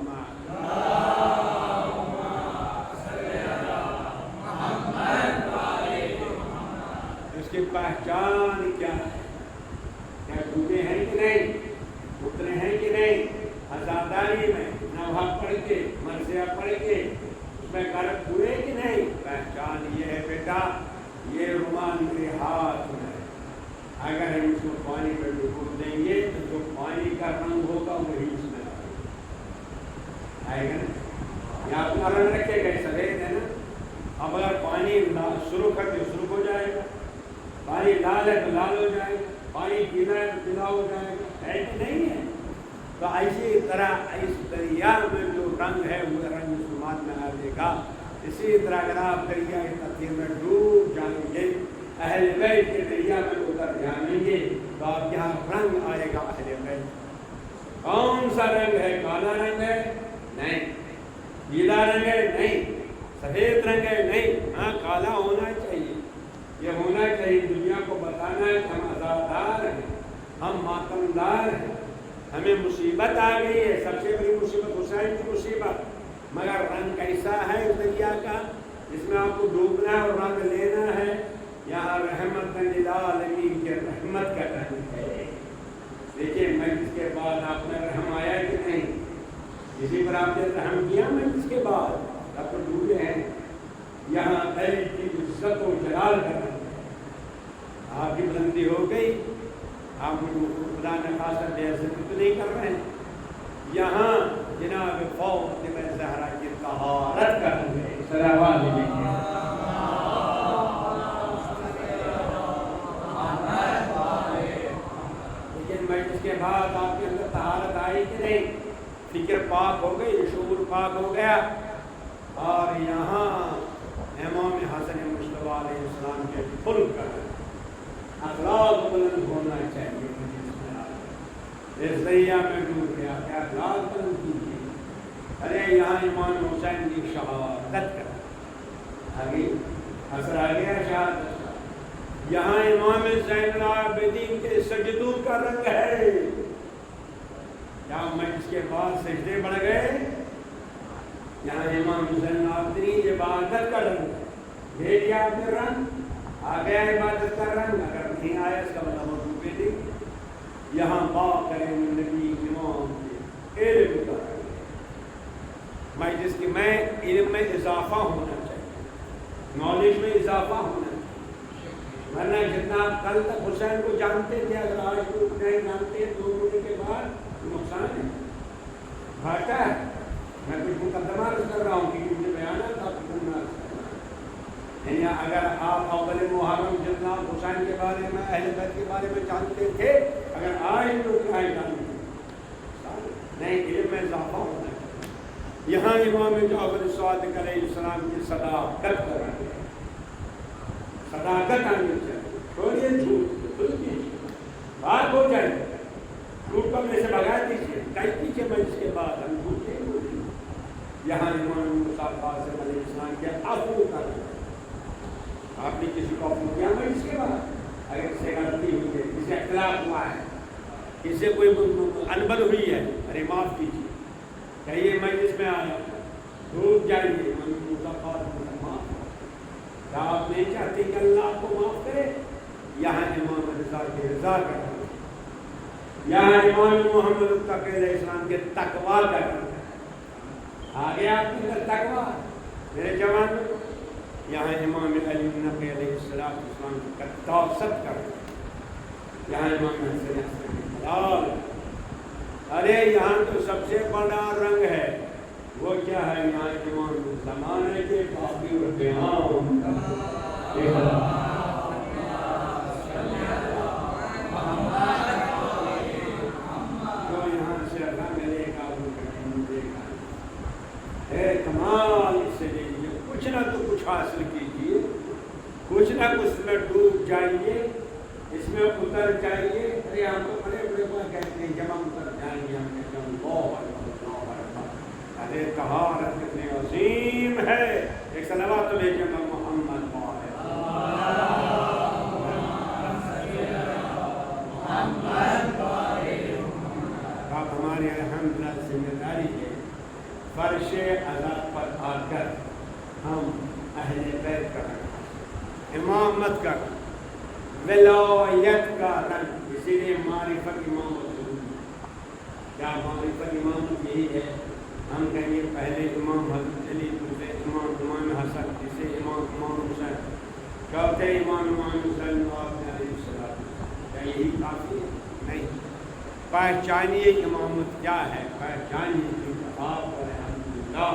اس کی پہچان کیا ہے؟ کیا ڈوبے ہیں کہ نہیں، اترے ہیں کہ نہیں، عزاداری میں نوحہ پڑھ کے، مرثیہ پڑھ کے اس میں غرق ہوئے کہ نہیں؟ پہچان یہ ہے بیٹا، یہ رومال میرے ہاتھ میں ہے، اگر ہم اس کو پانی میں ڈبو دیں گے تو جو پانی کا رنگ ہوگا وہی اس میں آئے گا نا، یا اپنا رنگ رکھے گا سفید ہے نا، اب اگر پانی سرخ ہے تو سرخ ہو جائے گا، پانی لال ہے تو لال ہو جائے گا، پانی پیلا ہے تو پیلا ہو جائے گا، ہے کہ نہیں ہے؟ تو اسی طرح اس دریا میں جو رنگ ہے وہ رنگ اس رومال میں آ جائے گا۔ اسی طرح اگر آپ دریا تقدیر میں ڈوب جائیں گے، اہل بیت کے دریا میں اتر جائیں گے تو آپ یہاں رنگ آئے گا اہل بیت۔ کون سا رنگ ہے؟ کالا رنگ ہے؟ نہیں۔ پیلا رنگ ہے؟ نہیں۔ سفید رنگ ہے؟ نہیں۔ ہاں کالا ہونا چاہیے، یہ ہونا چاہیے، دنیا کو بتانا ہے کہ ہم عزادار ہیں، ہم ماتمدار ہیں، ہمیں مصیبت آ گئی ہے، سب سے بڑی مصیبت حسین کی مصیبت، مگر رنگ کیسا ہے اس دریا کا جس میں آپ کو ڈوبنا ہے اور رنگ لینا ہے؟ یہاں رحمت للعالمین کے رحمت کا رنگ ہے۔ دیکھیے مجلس کے بعد آپ نے رحم آیا کہ نہیں؟ اسی پر آپ نے رحم کیا مجلس کے بعد، آپ کو ڈوبے ہیں، یہاں علی کی عزت و جلال کا رنگ ہے، آپ کی بلندی ہو گئی، آپ مجھے خدا نے خاصا بے عزتی تو نہیں کر رہے ہیں. یہاں جناب فاطمہ زہرا کی طہارت کر رہے ہیں. صلوات علیہ. لیکن میں اس کے بعد آپ کے اندر طہارت آئی کہ نہیں؟ فکر پاک ہو گئی، شعور پاک ہو گیا. اور یہاں امام حسن مصطفیٰ علیہ السلام کے کھل کر اخلاق بلند ہونا چاہیے. اس دریا میں ڈوب گیا کہ اخلاق بلند کیجیے. ارے یہاں امام حسین کی شہادت کر آگے اثر آ گیا شہادت. یہاں امام زین العابدین کے سجدوں کا رنگ ہے. کیا میں اس کے بعد سجدے بڑھ گئے؟ یہاں امام زین العابدین عبادت کا رنگ ہے. لے لیا آپ نے رنگ، آ گیا عبادت کا رنگ. اگر نہیں آیا اس کا مطلب ڈوبے نہیں. یہاں بات کریں نبی امام کے علم کا رنگ ہے. میں جس کی میں علم میں اضافہ ہونا چاہیے، نالج میں اضافہ ہونا چاہیے. ورنہ جتنا کل تک حسین کو جانتے تھے اگر آج کو نہیں جانتے ہیں 2 مہینے کے بعد نقصان ہے، گھاٹا ہے. میں کچھ مقدمہ عرض کر رہا ہوں کہ مجھے بیانات آپ کو کرنا عرض کرنا ہے. یعنی اگر آپ اول محرم جتنا حسین کے بارے میں اہل بیت کے بارے میں جانتے تھے اگر آج لوگ آئے جانتے نہیں، علم میں اضافہ ہونا ہے. یہاں امام جعفر صادق علیہ السلام کی صداقت کر رہے ہیں. صداقت آنی چاہیے. چھوڑیے جھوٹ، کھل کیجیے، بات ہو جائے. جھوٹ کو اپنے سے بھگا دیجیے. کہیں پیچھے میں اس کے بعد ہم جھوٹ نہیں بولیں. یہاں امام موسیٰ قاسم علیہ السلام کے عفو کر رہے ہیں. آپ نے کسی کو عفو کیا میں اس کے بعد اگر اس سے غلطی ہوئی ہے، اس سے اختلاف ہوا ہے، اس سے کوئی انبل ہوئی ہے، ارے معاف کیجیے. کہیے میں اس میں آیا ڈوب جائیے. امام موسیٰ قاسم معاف. کیا آپ نہیں چاہتے کہ اللہ آپ کو معاف کرے؟ یہاں امام رضا کی رضا کا رنگ ہے. یہاں امام محمد التقی علیہ السلام کے تقویٰ کا رنگ ہے. آگے آپ کے اندر تقویٰ میرے جوان میں. یہاں امام علی نقی علیہ السلام کا توسط کا رنگ ہے. یہاں امام حسن حلال. ارے یہاں تو سب سے بڑا رنگ ہے وہ کیا ہے؟ یہاں امام زمانے کے باقی اور قیام جو یہاں سے رنگ لے گا وہ کہیں دے گا. اے کمال اس سے لیجیے، کچھ نہ تو کچھ حاصل کیجیے، کچھ نہ کچھ میں ڈوب جائیے، اس میں اتر جائیے. ارے ہم تو بڑے بڑے بات کہتے ہیں جب ہم اتر جائیں گے ہم کہتے ہیں اللہ اکبر. ارے طہارت کتنی عظیم ہے. ایک صلوات تو بھیجیے محمد آپ ہماری الحمدللہ ذمہ داری ہے فرش عذاب پر آ کر ہم اہل بیت کا رنگ، امامت کا رنگ، ولایت کا رنگ. اسی لیے معرفت امامت ضروری ہے. کیا معرفت امامت یہی ہے؟ ہم کہیں گے پہلے امام حضرت علی، دوسرے امام حسن، تیسرے امام حسین، چوتھے امام حسین علیہ السلام. کیا یہی کافی ہے؟ نہیں. پہچانیے امامت کیا ہے، پہچانیے انتخاب پر الحمدللہ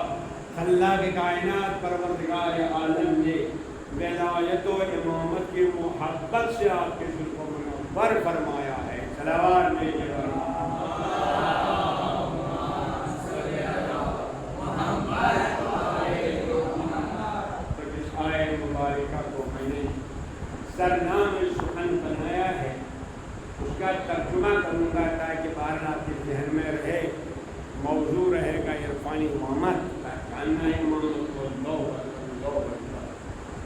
اللہ کے کائنات پروردگار عالم نے ولایت و امامت کی محبت سے آپ کے دل کو منور فرمایا ہے. صلوات میں تو جس آیت مبارکہ کو میں نے سرنام سخن بنایا ہے اس کا ترجمہ کروں گا تاکہ بہرحال آپ کے ذہن میں رہے. موضوع رہے گا عرفانی امامت، پہچاننا امامت کو. اللہ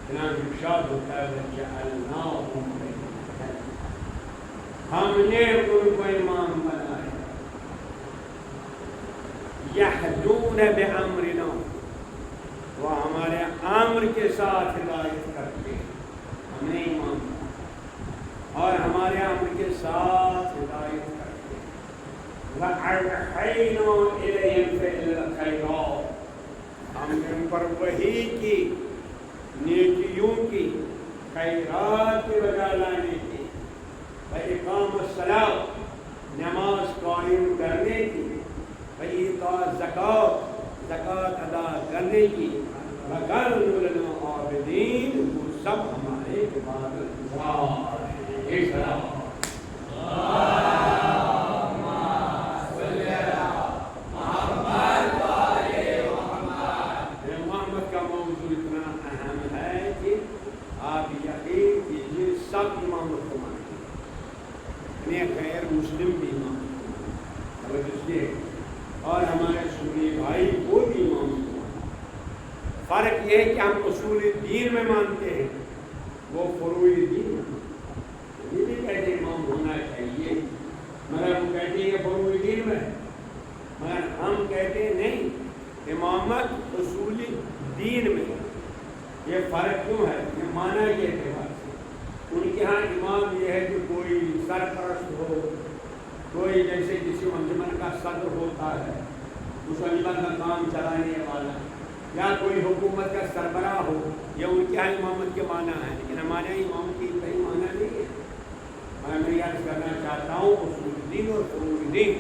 جناب ارشاد ہوتا ہے ہم نے ان کو امام بنایا یہدون بامرنا، وہ ہمارے امر کے ساتھ ہدایت کرتے ہیں. ہم نے امام بنایا اور ہمارے امر کے ساتھ ہدایت کرتے ہیں. وَأَوْحَيْنَا إِلَيْهِمْ فِعْلَ الْخَيْرَاتِ، ہم نے ان پر وحی کی، نیکیوں کی، خیرات کی بجا لانے کی. وَإِقَامَ الصَّلَاةِ زکوٰۃ ادا کرنے کی وَكَانُوا لَنَا عَابِدِينَ، وہ سب ہمارے عبادت گزار ہیں۔ ایک سلام محمد کا موضوع اتنا اہم ہے کہ آپ یقین کیجیے سب امامت کو مانتے ہیں، غیر مسلم بھی امامت کو مانتے ہیں، اور ہمارے سنی بھائی وہ بھی امامت کو مانتے ہیں۔ فرق یہ ہے کہ ہم اصول دین میں مانتے ہیں، وہ فروع دین میں یہ بھی کہتے ہیں امام ہونا چاہیے، مگر ہم کہتے ہیں یہ فروع دین میں، مگر ہم کہتے ہیں نہیں، امامت اصول دین میں۔ یہ فرق کیوں ہے؟ یہ مانا یہ اعتبار سے ان کے ہاں امام یہ ہے کہ کوئی سرپرست ہو، کوئی جیسے کسی انجمن کا صدر ہوتا ہے، اس انجمن کا کام چلانے والا، یا کوئی حکومت کا سربراہ ہو، یہ ان کے ہاں امامت کے معنی ہے، لیکن ہمارے یہاں امامت کی کئی معنی نہیں ہے۔ میں یاد کرنا چاہتا ہوں اصول دین اور فروع دین۔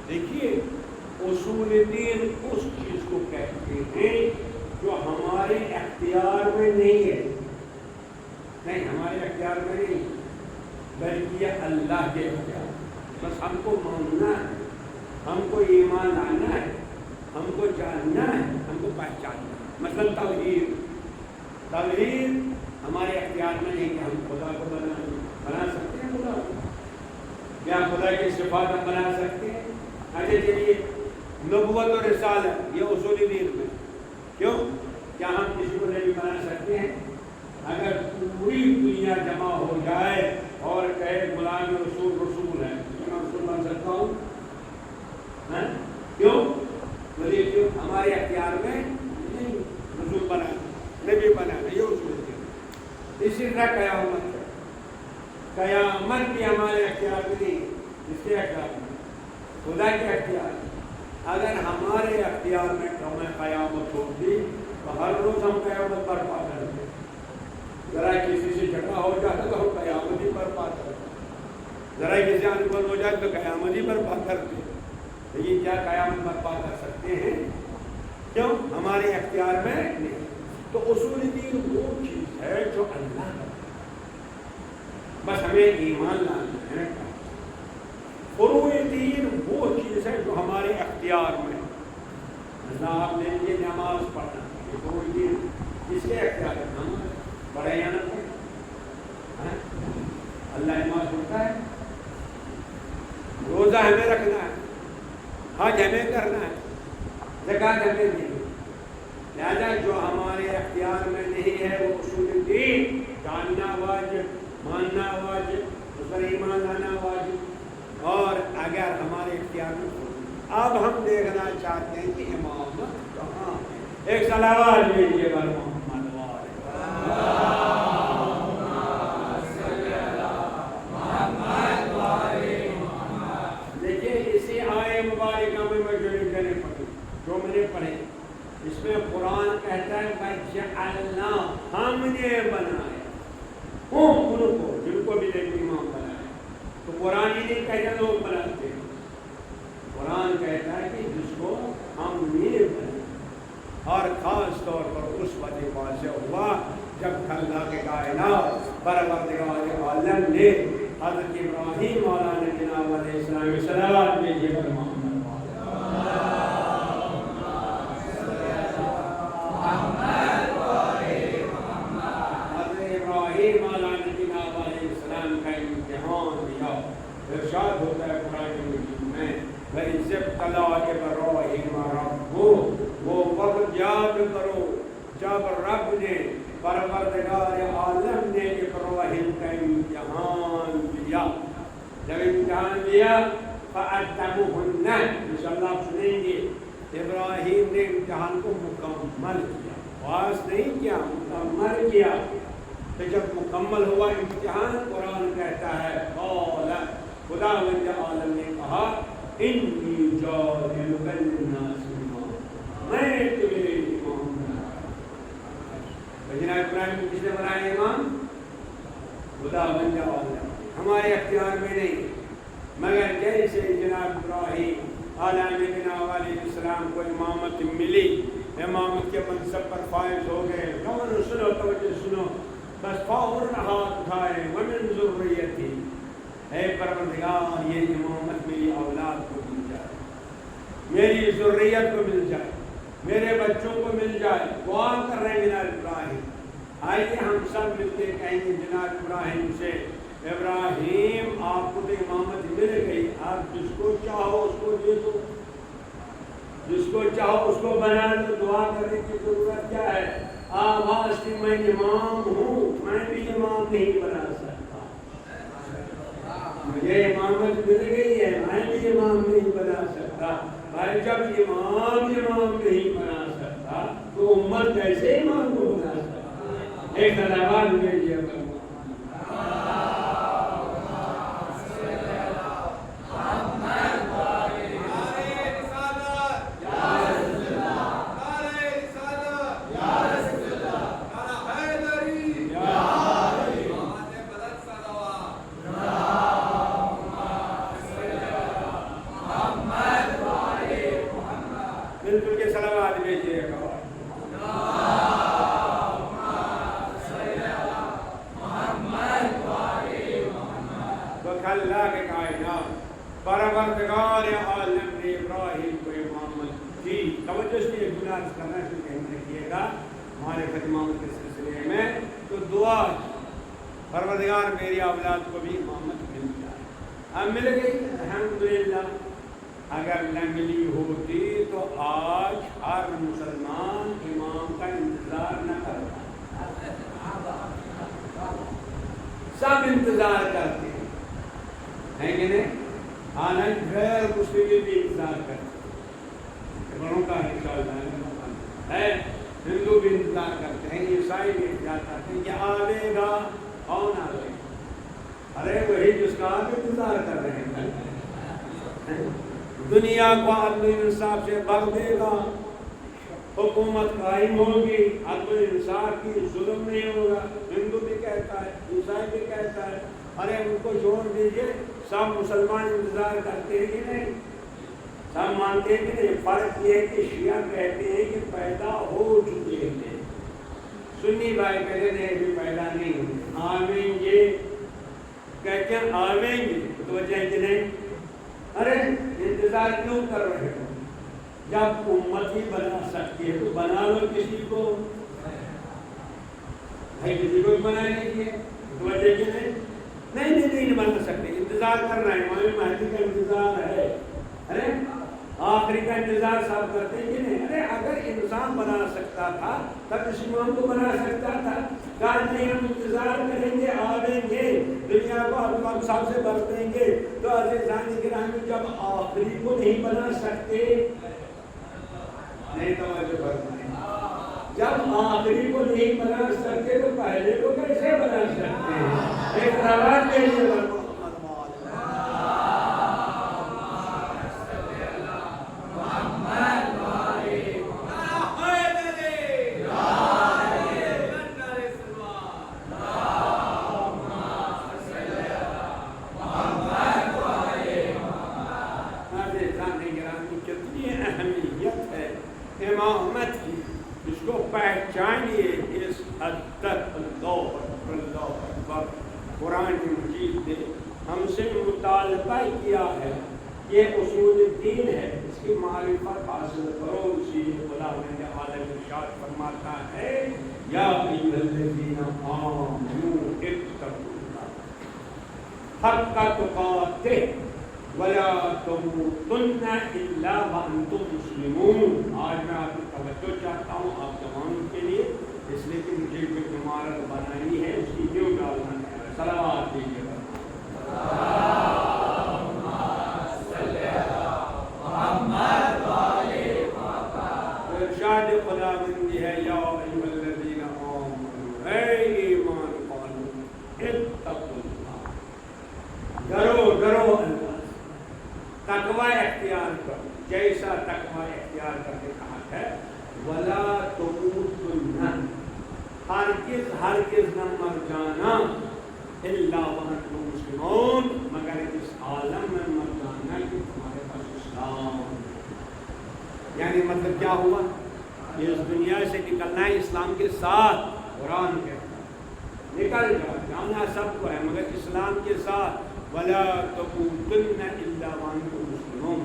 دیکھیے اصول دین اس چیز کو کہتے ہیں جو ہمارے اختیار میں نہیں ہے، نہیں ہمارے اختیار میں نہیں، بلکہ یہ اللہ کے اختیار، بس ہم کو ماننا ہے، ہم کو ایمان لانا ہے، ہم کو جاننا ہے، ہم کو پہچاننا ہے۔ مثلا توحید ہمارے اختیار میں نہیں کہ ہم خدا کو بنا سکتے ہیں، خدا کو یا خدا کی صفات ہم بنا سکتے ہیں۔ اچھا چلیے نبوت اور رسالت یہ اصول دین میں، کیوں؟ کیا ہم کسی کو نبی بنا سکتے ہیں؟ اگر پوری دنیا جمع ہو جائے اور کہے غلام رسول ہے تو میں رسول بن سکتا ہوں؟ کیوں؟ بولیے کیوں؟ ہمارے اختیار میں نہیں رسول بنا، نبی بنا، یہ اصول دین۔ اسی طرح قیامت ہے، قیامت بھی ہمارے اختیار میں نہیں، اس کے اختیار میں خدا کے اختیار میں۔ اگر ہمارے اختیار میں قیامت ہوتی تو ہر روز ہم قیامت برپا کرتے، ذرا کسی سے جھگڑا ہو جاتا تو ہم قیامت ہی برپا کرتے، ذرا کسی انبل ہو جائے تو قیامت ہی برپا کرتے۔ لیکن کیا قیامت برپا کر سکتے ہیں؟ کیوں؟ ہمارے اختیار میں نہیں۔ تو اصول دین وہ چیز ہے جو اللہ کا، بس ہمیں ایمان لانا ہے۔ فروع دین وہ چیز ہے جو ہمارے اختیار میں، مثلا آپ نے یہ نماز پڑھنا، یہ فروع دین کس کے اختیار ہے؟ ہم پڑھے یا نہ پڑھے؟ اللہ نماز پڑھتا ہے، روزہ ہمیں رکھنا ہے، حج ہمیں کرنا ہے، زکوٰۃ ہمیں دینی ہے۔ لہذا جو ہمارے اختیار میں نہیں ہے وہ اصول دین جاننا واجب، ماننا واجب، اس پر ایمان لانا واجب، اور اگر ہمارے اختیار میں ہو۔ اب ہم دیکھنا چاہتے ہیں کہ امامت کہاں ہے۔ ایک صلوات بھیجیے بر محمد دیکھیے اسی آئے مبارکہ میں جو میں نے پڑھے، اس میں قرآن کہتا ہے وَجَعَلْنَا، ہم نے بنایا ان کو جن کو بھی دیکھ امام بنایا۔ تو قرآن ہی نہیں کہتا لوگ بناتے ہیں، قرآن کہتا ہے کہ جس کو ہم نے بنایا، اور خاص طور پر اس وجہ واضح ہوا جب اللہ کے کائنات پروردگار عالم نے حضرت ابراہیم مولانا جناب علیہ السلام صلوات بھیجیے پر محمد ارشاد ہوتا ہے قرآن مجید میں وَإِذِ ابْتَلَىٰ إِبْرَاهِيمَ رَبُّهُ، وہ وقت یاد کرو جب رب نے پروردگار عالم نے ابراہیم کا امتحان لیا، جب امتحان لیا فَأَتَّمُهُنَّ، انشاءاللہ آپ سنیں گے ابراہیم نے امتحان کو مکمل کیا، پاس نہیں کیا، مکمل کیا۔ تو جب مکمل ہوا امتحان، قرآن کہتا ہے قال، خداوند عالم نے کہا انی جاعلک للناس اماما، میں تمہیں امام بنایا۔ جناب ابراہیم کو کس نے بنایا امام؟ خداوند عالم، ہمارے اختیار میں نہیں، مگر جیسے جناب ابراہیم عالم بنا علیہ السلام کو امام امامت ملی، امامت کے منصب پر فائز ہو گئے، کون سنو توجہ سنو، بس فور ہاتھ اٹھائے، ومن ذریتی، اے پروردگار یہ امامت میری اولاد کو مل جائے، میری ذریت کو مل جائے، میرے بچوں کو مل جائے۔ دعا کر رہے ہیں جناب ابراہیم، آئیے ہم سب مل کے کہیں گے جناب ابراہیم سے، ابراہیم آپ کو تو امامت مل گئی، آپ جس کو چاہو اس کو دے دو، جس کو چاہو اس کو بنا دو، دعا کرنے کی ضرورت کیا ہے؟ آواز میں امام ہوں، میں بھی امام نہیں بنا سکتا، مجھے امامت مل گئی ہے، میں بھی امام نہیں بنا سکتا۔ بھائی جب امام نہیں بنا سکتا تو امت کیسے امام کو بنا سکتا؟ ایک دلوار میں یہ بالکل کے صلوات بھیجیے گا۔ اللہ کے کائنات پروردگار عالم نے ابراہیم کو امامت دی۔ توجہ سے یہ گزارش کرنا شروع کرنے کیے گا ہمارے امامت کے سلسلے میں، تو دعا پروردگار میری اولاد کو بھی امامت مل جائے۔ اب مل گئی الحمدللہ، اگر نہ ملی ہوتی تو آج ہر مسلمان امام کا انتظار نہ کرتا، سب انتظار کرتے ہیں کہ نہیں؟ حالانکہ غیر مسلم بھی انتظار کرتے ہیں، بڑوں کا انشاءاللہ ہے، ہندو بھی انتظار کرتے ہیں، عیسائی بھی انتظار کرتے ہیں کہ آئے گا، کون آئے گا؟ ارے وہی جس کا آپ انتظار کر رہے ہیں۔ دنیا کو عدل و انصاف سے بھر دے گا، حکومت قائم ہوگی، عدل و انصاف کی، ظلم نہیں ہوگا، ہندو بھی کہتا ہے، عیسائی بھی کہتا ہے، ارے ان کو چھوڑ دیجئے، سب مسلمان انتظار کرتے ہیں کہ نہیں؟ سب مانتے ہیں کہ نہیں؟ فرق یہ ہے کہ شیعہ کہتے ہیں کہ پیدا ہو چکے ہیں، سنی بھائی کہتے ہیں بھی پیدا نہیں ہوئے، آمین یہ کہتے ہیں آمین یہ، تو وجہ ہے کہ نہیں؟ ارے انتظار کیوں کر رہے ہو؟ جب امت ہی بنا سکتی ہے تو بنا لو کسی کو، بھائی کسی کو بنا لیجیے، تو وجہ کہ نہیں بنا سکتے، انتظار کر رہے ہیں، امام مہدی کا انتظار ہے، ارے آخری کا انتظار سب کرتے ہیں کہ نہیں؟ ارے اگر انسان بنا سکتا تھا تب اس امام کو بنا سکتا تھا، کہا نہیں ہم انتظار کریں گے، آئیں گے، دنیا کو ہم سب سے بھر دیں گے۔ تو عزیزان گرامی جب آخری کو نہیں بنا سکتے، نہیں توجہ فرمائیں، جب آخری کو نہیں بنا سکتے تو پہلے کو کیسے بنا سکتے ہیں؟ ایک روایت کے لیے امامت کی، اس کو پہچانیے اس حد تک۔ اللہ اکبر، قرآن مجید نے ہم سے مطالبہ کیا ہے، یہ اصول دین ہے، اس کی معرفت حاصل کرو۔ اسی خدا نے عالم ارشاد فرماتا ہے یا ایھا الذین آمنوا اتقوا اللہ حق تقاتہ ولا تموتن الا وانتم مسلمون۔ آج میں آپ کی توجہ چاہتا ہوں آپ جوانوں کے لیے، اس لیے کہ مجھے جو عمارت بنائی ہے اس کی نیو ڈالنا ہے، صلوات دیجیے گا۔ ارشاد خدا بندی ہے یا ایھا الذین آمنوا، اے ایمان والو، اتقوا اللہ، ڈرو اللہ، تقوی اختیار کرو، جیسا تقوی اختیار کرنے کہا ہے، ولا تموتن، ہرگز نہ مر جانا، الا وانتم مسلمون، مگر اس عالم میں مر جانا کہ تمہارے پاس اسلام، یعنی مطلب کیا ہوا؟ اس دنیا سے نکلنا ہے اسلام کے ساتھ، قرآن کے نکل جاؤ، جانا سب کو ہے مگر اسلام کے ساتھ، وَلَا تَمُوتُنَّ إِلَّا وَأَنْتُم مُسْلِمُونَ۔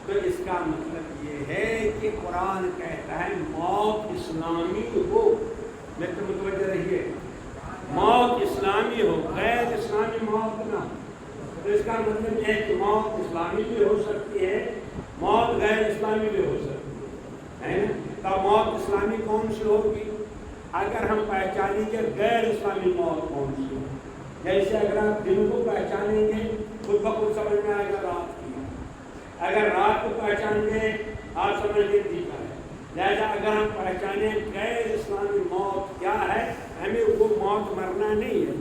تو اس کا مطلب یہ ہے کہ قرآن کہتا ہے موت اسلامی ہو، میں تو متوجہ رہیے، موت اسلامی ہو، غیر اسلامی موت نہ ہو۔ تو اس کا مطلب یہ ہے کہ موت اسلامی بھی ہو سکتی ہے، موت غیر اسلامی بھی ہو سکتی ہے نا؟ تو موت اسلامی کون سی ہوگی؟ اگر ہم پہچانیں گے غیر اسلامی موت کون سی ہوگی، جیسے اگر آپ دن کو پہچانیں گے خود بخود سمجھ میں آئے گا رات کی، اگر رات کو پہچان گے آپ سمجھ گے دن کا ہے۔ لہذا اگر ہم پہچانیں غیر اسلامی موت کیا ہے، ہمیں وہ موت مرنا نہیں ہے،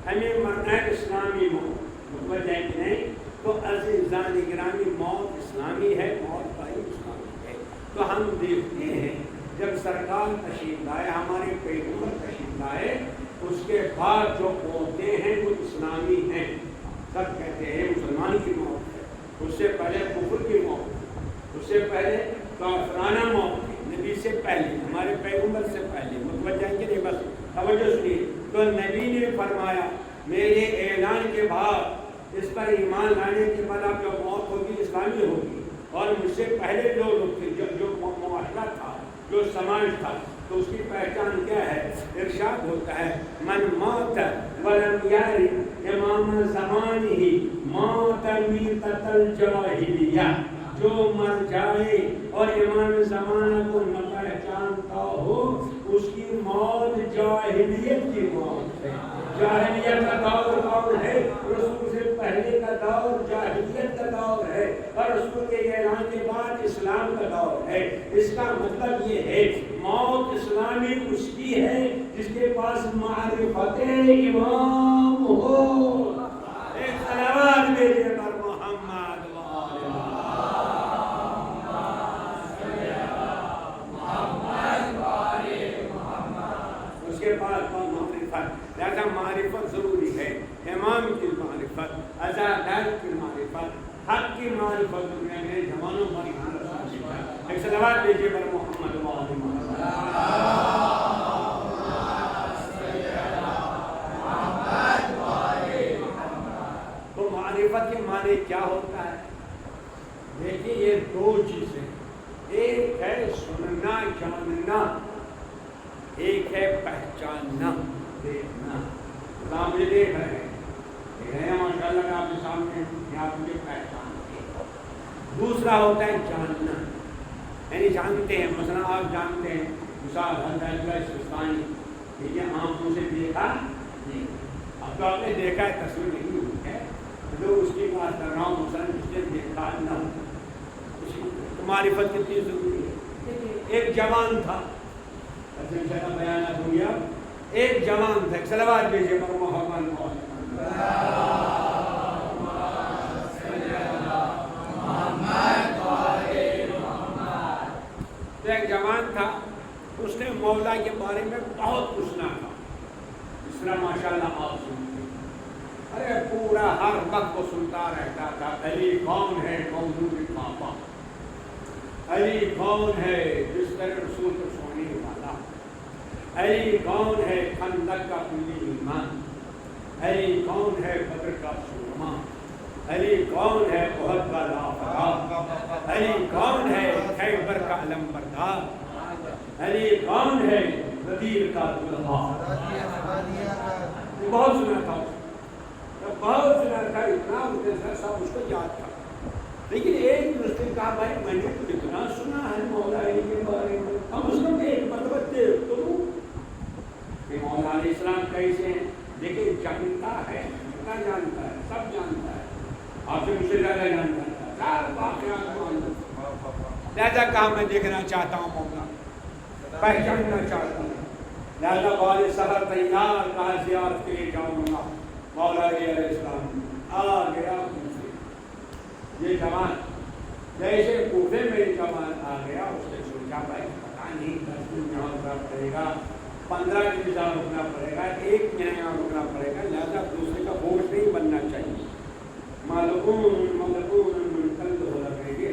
ہمیں مرنا ہے اسلامی موت، متوجہ ہے کہ نہیں؟ تو عزیزان گرامی موت اسلامی ہے، موت بھائی اسلامی ہے۔ تو ہم دیکھتے ہیں جب سرکار تشریف لائے، ہمارے پیغمبر تشریف لائے، اس کے بعد جو موتیں ہیں وہ اسلامی ہیں۔ سب کہتے ہیں مسلمان کی موت ہے، اس سے پہلے کفر کی موت، اس سے پہلے کافرانہ موت تھی، نبی سے پہلے، ہمارے پیغمبر سے پہلے، متوجہ ہے کہ نہیں؟ بس توجہ سنیے، تو نبی نے فرمایا میرے اعلان کے بعد، اس پر ایمان لانے کے بعد اب جو موت ہوگی اسلامی ہوگی، اور مجھ سے پہلے جو لوگ تھے، جو معاشرہ تھا، جو سماج تھا، تو اس کی پہچان کیا ہے؟ ارشاد ہوتا ہے من موت ولم یاری امام زمانہ موت میتۃ الجاہلیہ، جو مر جائے اور امام زمانہ کو نہ پہچانتا ہو اس کی موت جاہلیت کی موت ہے۔ جاہلیت کا دور کون ہے؟ رسول سے پہلے کا دور جاہلیت کا دور ہے، اور رسول کے اعلان کے بعد اسلام کا دور ہے۔ اس کا مطلب یہ ہے موت اسلامی اس کی ہے جس کے پاس معرفت امام ہو۔ ایک صلوات میرے پر محمد کے پاس معرفت، لہذا معرفت ضروری ہے، امام کی معرفت، عزادت کی معرفت، حق کی معرفت، دنیا میں زمانوں پر ایک صلوات دیجیے پر محمد تو معرفت کے معنی کیا ہوتا ہے؟ دیکھیے یہ دو چیزیں، ایک ہے سننا جاننا، ایک ہے پہچاننا دیکھنا۔ آپ مجھے دیکھ رہے ہیں ماشاء اللہ آپ کے سامنے، آپ مجھے پہچانتے ہیں۔ دوسرا ہوتا ہے جاننا، یعنی جانتے ہیں، مثلا آپ جانتے ہیں مثال حضرت سستانی، ٹھیک ہے، آنکھوں سے دیکھا نہیں، اب تو آپ نے دیکھا ہے، تصویر نہیں ہوئی ہے، جو اس کی بات کر رہا ہوں، مثلا جس نے دیکھا نہ ہو، معرفت کتنی ضروری ہے۔ ایک جوان تھا، بیانات ہو گیا، ایک جوان تھا، صلوات بھیجیے پر محمد تو ایک جوان تھا، اس نے مولا کے بارے میں بہت کچھ سنا تھا، اس طرح ماشاءاللہ آپ سنتے، ارے پورا ہر وقت وہ سنتا رہتا تھا، علی کون ہے موضوع پاپا، علی کون ہے جس طرح رسول کو سونے والا، علی کون ہے خندق کا پوری ایمان، علی کون ہے بدر کا سورما، علی کون ہے احد کا لافتاب، علی کون ہے خیبر کا علم بردار، علی کون ہے غدیر کا دلہا۔ بہت سنا تھا، بہت سنا تھا، اتنا سب اس کو یاد تھا، لیکن ایک دوسرے نے کہا بھائی میں نے تو اتنا سنا ہے مولا علی کے بارے میں، ہم اس کو ایک مرتبہ دیکھ تو کہ مولا علیہ السلام کیسے ہیں، لیکن جانتا ہے، کتنا جانتا ہے، سب جانتا ہے، آپ سے مجھ سے زیادہ جانتا ہے، سب واقعات معلوم، لہذا کہا میں دیکھنا چاہتا ہوں مولا، پہچاننا چاہتا ہوں، لہذا بال سفر تیار، کہا زیارت کے لیے جاؤں گا، مولا علیہ السلام آ گیا مجھ سے، یہ جوان جیسے کوفے میں جوان آ گیا، اس نے سوچا بھائی پتہ نہیں 10 دن یہاں رکنا پڑے گا، 15 دن یہاں رکنا پڑے گا، 1 مہینہ یہاں رکنا پڑے گا، لہٰذا دوسرے کا بوجھ نہیں بننا چاہیے، ملعون ملعون منقلب ہو لگے گے،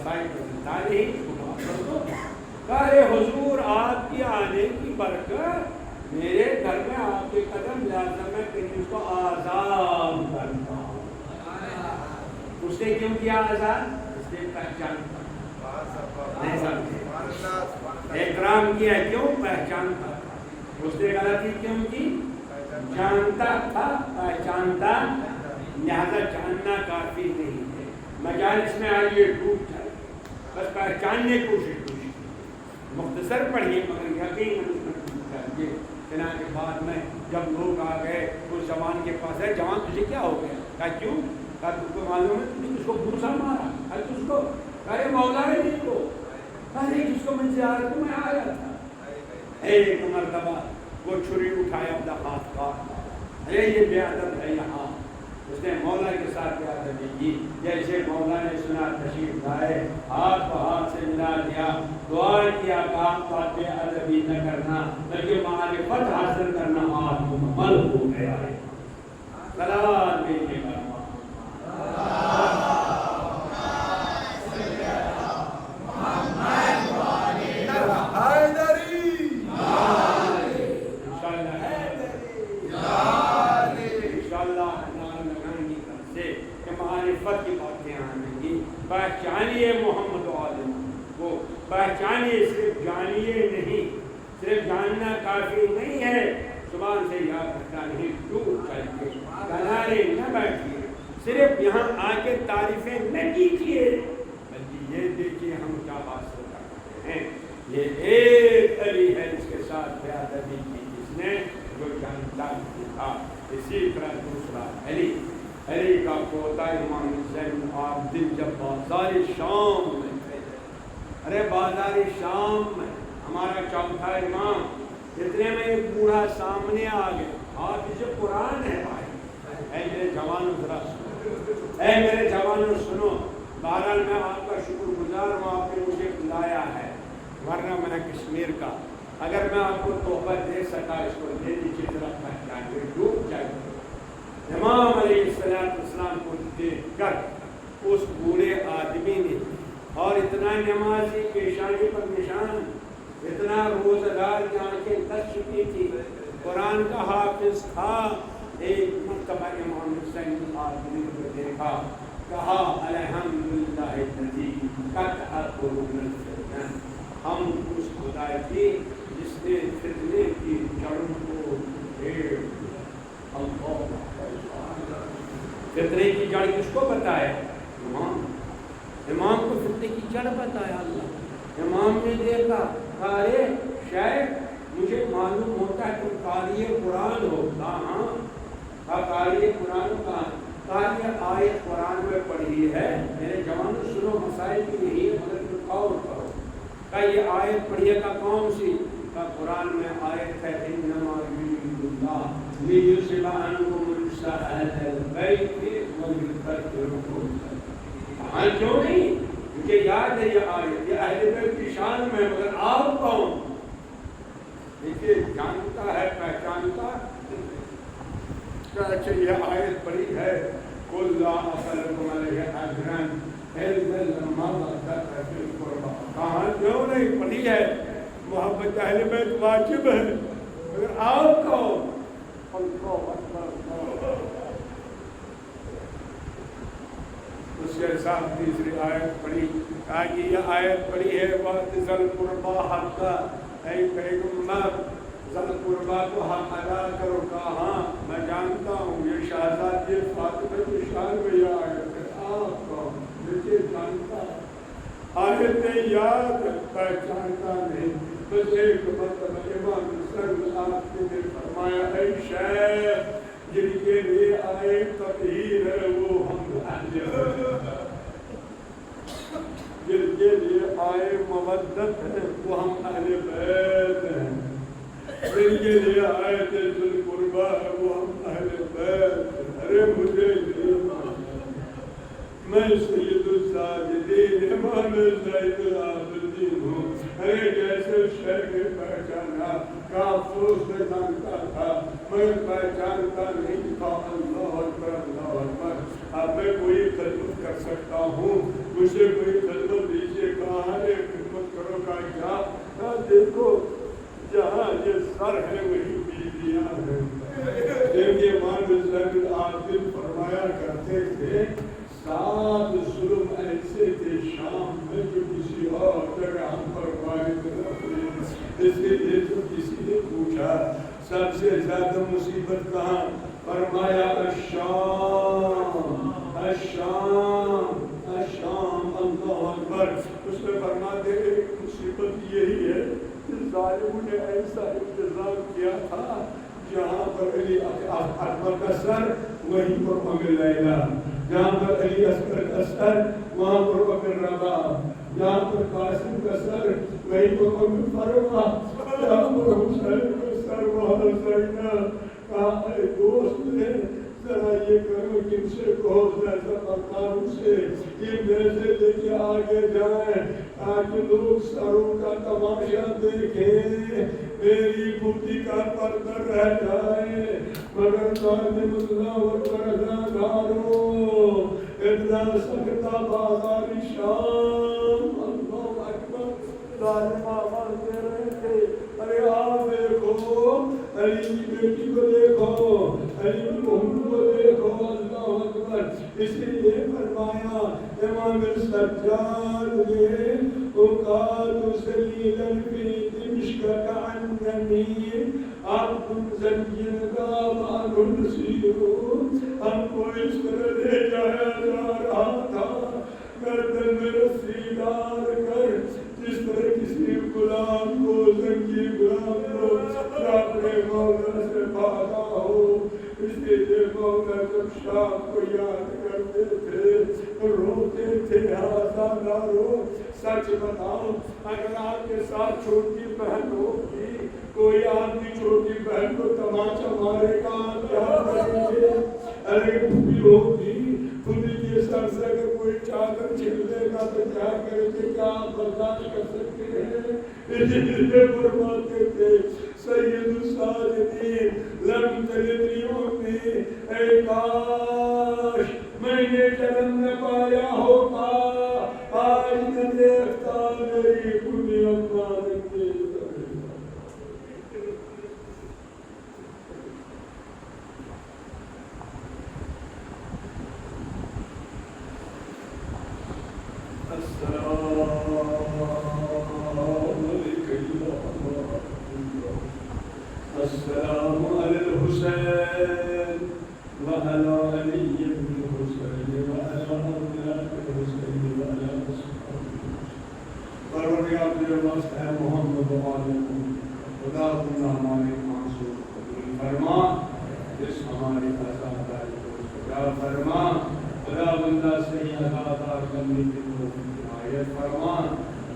رسائی پر زندہ نہیں چھپا کر دو. کہے حضور آپ کی آنے کی برکت میرے گھر میں آپ کے قدم لازم ہے کہ اس کو آزاد کرتا ہوں. اس نے کیوں کیا آزاد؟ اس نے پہچانتا نہیں سمجھے. اکرام کیا کیوں؟ پہچانتا. اس نے غلطی کیوں کی؟ جانتا تھا پہچانتا. لہذا جاننا کافی نہیں ہے. مجالس میں آئیے ڈوب جائے بس پہچاننے کی کوشش مختصر پڑھیے مگر یقین چنانچہ بعد میں جب لوگ آ گئے اس جوان کے پاس ہے جوان تجھے کیا ہو گیا؟ کہا کیوں؟ کہا تم کو معلوم ہے تم نے اس کو گھوسا مارا. کہا تجھ کو؟ ارے مولا ہے جس کو. ارے جس کو من سے آ رہا تو میں آیا تھا. ایک مرتبہ وہ چھری اٹھایا اپنا ہاتھ کاٹ. ارے یہ بے ادب ہے یہاں. اس نے مولا کے ساتھ بے ادبی کی. جیسے مولا نے سنا تشریف لائے ہاتھ کو ہاتھ سے ملا دیا دعا کیا کام کا بے ادبی نہ کرنا بلکہ معرفت حاصل کرنا آپ کو عمل ہو گیا ہے. صلوات بھیجیے گا. پہچانیے محمد عالم کو. پہچانیے صرف جانیے نہیں. صرف جاننا کافی نہیں ہے. زبان سے یاد رکھنا نہیں. دور چل کے کنارے نہ بیٹھیے. صرف یہاں آ کے تعریفیں نہ کیجیے بلکہ یہ دیکھیے ہم کیا حاصل کرتے ہیں. یہ ایک علی ہے اس کے ساتھ بے ادبی کی جس نے جو جانتا نہیں تھا. اسی طرح دوسرا علی کا پوتا امام حسین عابدین جب بازار شام میں تھے. ارے بازار شام میں ہمارا چوتھا امام اتنے میں ایک بوڑھا سامنے آ گیا. حافظ قرآن ہے بھائی. اے میرے جوانوں ذرا سنو. اے میرے جوانوں سنو. بہرحال میں آپ کا شکر گزار ہوں آپ نے مجھے بلایا ہے ورنہ میں کشمیر کا اگر میں آپ کو تحفہ دے سکا اس کو دے دیجیے ذرا پہچان کے ڈوب جائے. امام علیہ السلام کو دیکھ کر اس بوڑھے آدمی نے اور اتنا نمازی پیشانی پر نشان اتنا روزگار کی آنکھیں کس چکی تھی قرآن کا حافظ تھا. ایک مرتبہ امام حسین آدمی کو دیکھا کہا الحمدللہ الذی قطع قرون الفتن. ہم اس خدا کی جس نے فتنے کی جڑوں کو فتنے کی جڑ کس کو بتایا؟ امام کو فتنے کی جڑ بتایا اللہ. امام نے دیکھا ارے شیخ مجھے معلوم ہوتا ہے تم قاری قرآن ہو. ہاں قاری قرآن کا قاری آیت قرآن میں پڑھی ہے. میرے جوانوں سنو مسائل بھی نہیں ہے مگر تم اور کرو. کہ یہ آیت پڑھیے کا کون سی؟ کا قرآن میں آیت ہے انما یرید اللہ لیذھب عنکم الرجس اہل البیت ویطہرکم. ہاں کیوں نہیں؟ مجھے یاد ہے یہ آیت یہ اہل بیت کی شان میں مگر آپ کون؟ دیکھیے جانتا ہے پہچانتا. اچھا یہ آیت پڑھی ہے قل لا اسألکم علیہ اجرا الا المودۃ فی القربى. کہاں کیوں نہیں پڑھی ہے؟ محبت اہل بیت واجب ہے مگر آپ کون؟ اس کے ساتھ تیسری آیت پڑھی کہا کہ یہ آیت پڑھی ہے وقت ذل قربا حق کا. اے پیغمبر ذل قربا کو حق ادا کرو. کہا ہاں میں جانتا ہوں یہ شہزادی فاطمہ کی شان میں یہ آیت ہے. آپ کون؟ مجھے جانتا آیتیں یاد پہچانتا نہیں. بس ایک مرتبہ امام حسین آپ کے دل فرمایا اے شیخ جن کے لیے آئے تطہیر ہے وہ ہم جن کے لیے آئے مودت ہے وہ ہم اہل بیت ہیں. جن کے لیے آئے ذل القربہ ہے وہ ہم اہل بیت ہیں. ارے مجھے میں سید الساجدین امام زید العابدین ہوں. ارے جیسے شیخ نے پہچانا کا افسوس سے جانتا تھا میں پہچانتا نہیں تھا. اللہ اکبر اللہ اکبر. اب میں کوئی خدمت کر سکتا ہوں، مجھے کوئی خدمت دیجیے، کہاں ہے خدمت کرو کا کیا؟ دیکھو جہاں یہ سر ہے وہی بیویاں ہیں۔ دیکھیے امام عادل فرمایا کرتے تھے 7 ظلم ایسے تھے شام میں جو کسی اور جگہ ہم پر وارد نہ ہوئے۔ اس کے لیے تو کسی نے پوچھا سب سے زیادہ مصیبت کہاں؟ فرمایا الشام الشام الشام، اللہ اکبر۔ اس میں فرماتے ہیں ایک مصیبت یہی ہے کہ ظالموں نے ایسا انتظام کیا تھا جہاں پر علی اکبر کا سر وہیں پر ام لیلہ، جہاں پر علی اصغر کا سر وہاں پر ام رباب، جہاں پر قاسم کا سر وہیں پر ام فروہ، جہاں پر حسین کا سر وہاں زینب۔ کہا اے دوست نے ذرا یہ کرو جن سے کہو ایسا مکانوں سے یہ میسے لے کے آگے جائیں تاکہ لوگ سروں کا تماشا دیکھیں، میری بوٹی کا پردہ رہ جائے۔ مگر ظالم اللہ اکبر ازادارو اتنا سکتا بازار شام، اللہ اکبر۔ ظالم آواز دے رہے تھے ارے آپ دیکھو علی کی بیٹی کو دیکھو، علی کی بہن کو دیکھو، اللہ اکبر۔ اسی لیے فرمایا امام السجاد نے اوقات سلیلا فی دمشق کعننی عبد زین غاب عنہ نصیر، ہم کو اس طرح لے جایا جا رہا تھا گردن میں رسی ڈال کر جس طرح کسی غلام کو زنگی غلام کو اپنے مولا سے بھاگا ہو۔ اس لیے مولا جب شام کو یاد کرتے تھے روتے تھے آزادارو۔ سچ بتاؤ اگر آپ کے ساتھ چھوٹی بہن ہوگی، کوئی آدمی چھوٹی بہن کو تماچا مارے گا آپ کیا کریں گے؟ اگر پھوپھی ہوگی پھوپھی کے سر سے اگر کوئی چادر چھل لے گا تو کیا کریں گے؟ کیا آپ برداشت کر سکتے ہیں؟ اسی لیے فرماتے تھے سید الساجدین لم تلدنی امی، اے کاش میں نے جنم نہ پایا ہوتا، آج نہ دیکھتا میری پوری اماں نے۔ السلام علی الحسین وعلی علی بن الحسین وعلی اولاد الحسین وعلی اصحابہ۔ پروردگار تیرے واسطے ہے محمد و آل محمد، خدا تم ہمارے معصوم قبول فرما، اس ہماری آزاداری کو خدا فرما، خدا بندہ صحیح آزادار کرنے کی توفیق عنایت فرما،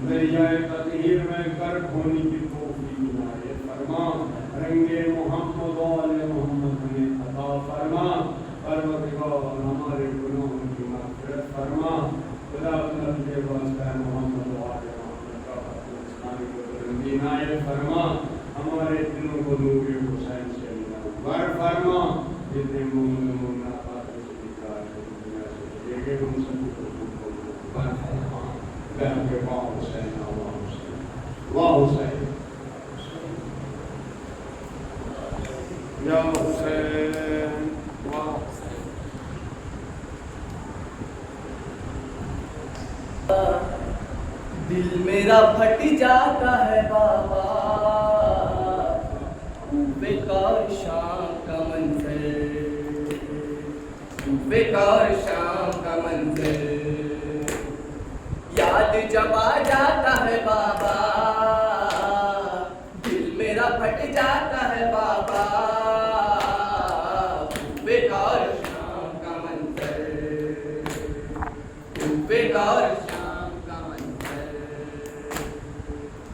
دریائے تطہیر میں غرق ہونے کی توفیق عنایت فرما، رنگ محمد و آل محمد میں عطا فرما، پروردگار ہمارے گناہوں کی مغفرت فرما، خدا بندہ تیرے واسطے ہے محمد و آل محمد کا اسلامی کو بلندی عنایت فرما، ہمارے دلوں کو نور حسین سے منور فرما، جتنے مومن مومنات آتے سے نکال کے دنیا سے لے گئے ان سب کو قبول فرما، بہن کے واہ حسین واہ حسین واہ حسین یا حسین واہ حسین۔
دل میرا پھٹ جاتا ہے بابا، بیکار شام کا منظر، بیکار شام کا منظر، یاد جب آ جاتا ہے بابا، دل میرا پھٹ جاتا ہے بابا، بیکار شام کا منظر، بیکار شام کا منظر۔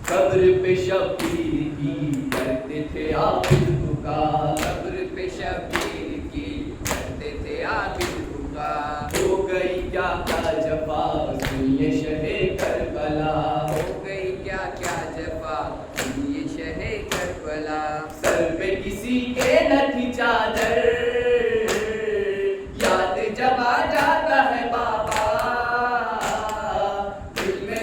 قبر پہ شبیر کی کرتے تھے عابد پکار، قبر پہ شبیر کی کرتے تھے عابد پکار، ہو گئی کیا کیا جفا سنیے شہ کربلا،
ہو گئی کیا کیا جفا یہ شہ کربلا،
سر پہ کسی کے نہ تھی چادر، یاد جب آ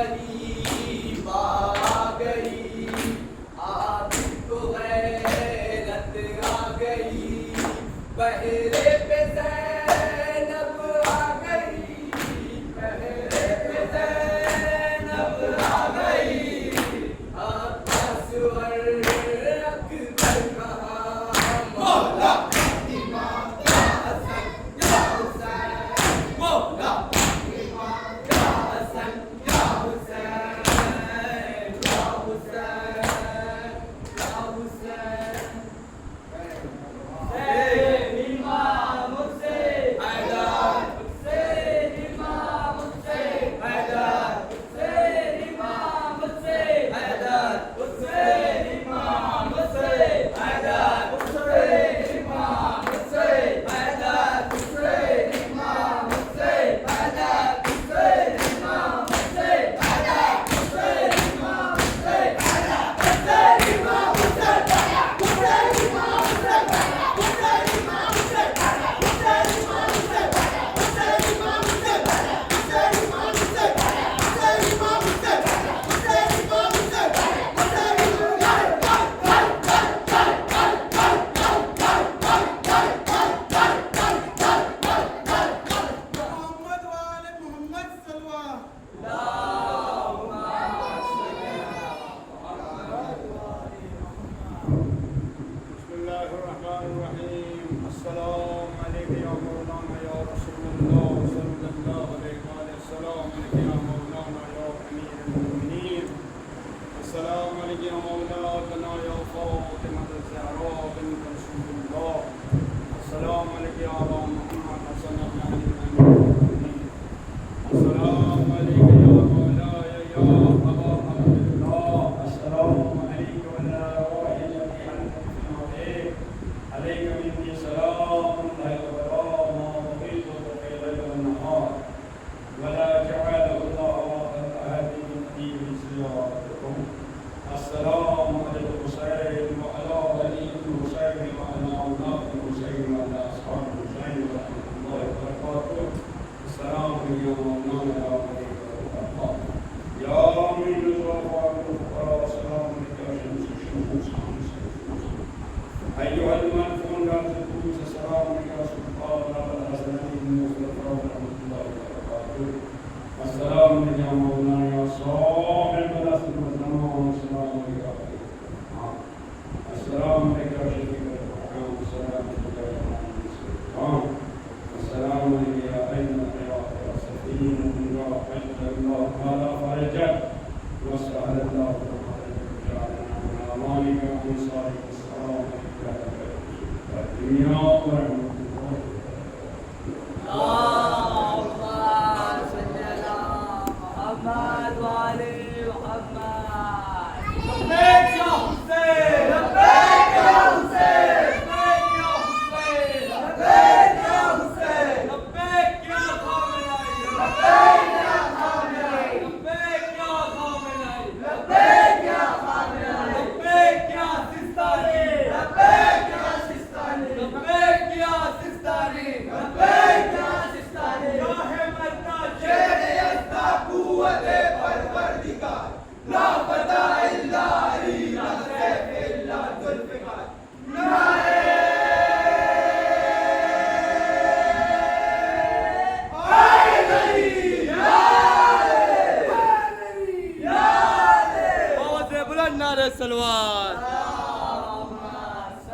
غریب آ گئی عابد کو غیرت آ گئی بہرے پہ زینب آ گئی بہرے پہ زینب آ گئی عباس اور اکبر کہاں مولا امام یا حسن یا حسین مولا امام یا حسن یا حسین یا حسین یا حسین حسین امام حسین حیدر حسین امام حسین حیدر حسین امام حسین حیدر حسین امام حسین حیدر حسین امام حسین حیدر حسین امام حسین حیدر حسین امام حسین حیدر حسین امام حسین حیدر حسین امام حسین حسین امام حسین حسین امام حسین حسین امام حسین حسین امام حسین حسین امام حسین حسین امام حسین حسین امام
محمد وآل محمد صلوا
بسم الله الرحمن الرحيم السلام عليك يا مولانا يا رسول الله صلى الله عليه وآله السلام عليك يا مولانا يا أمير المؤمنين السلام عليك يا مولاتنا يا فاطمة الزهراء بنت رسول الله السلام عليك يا رحمة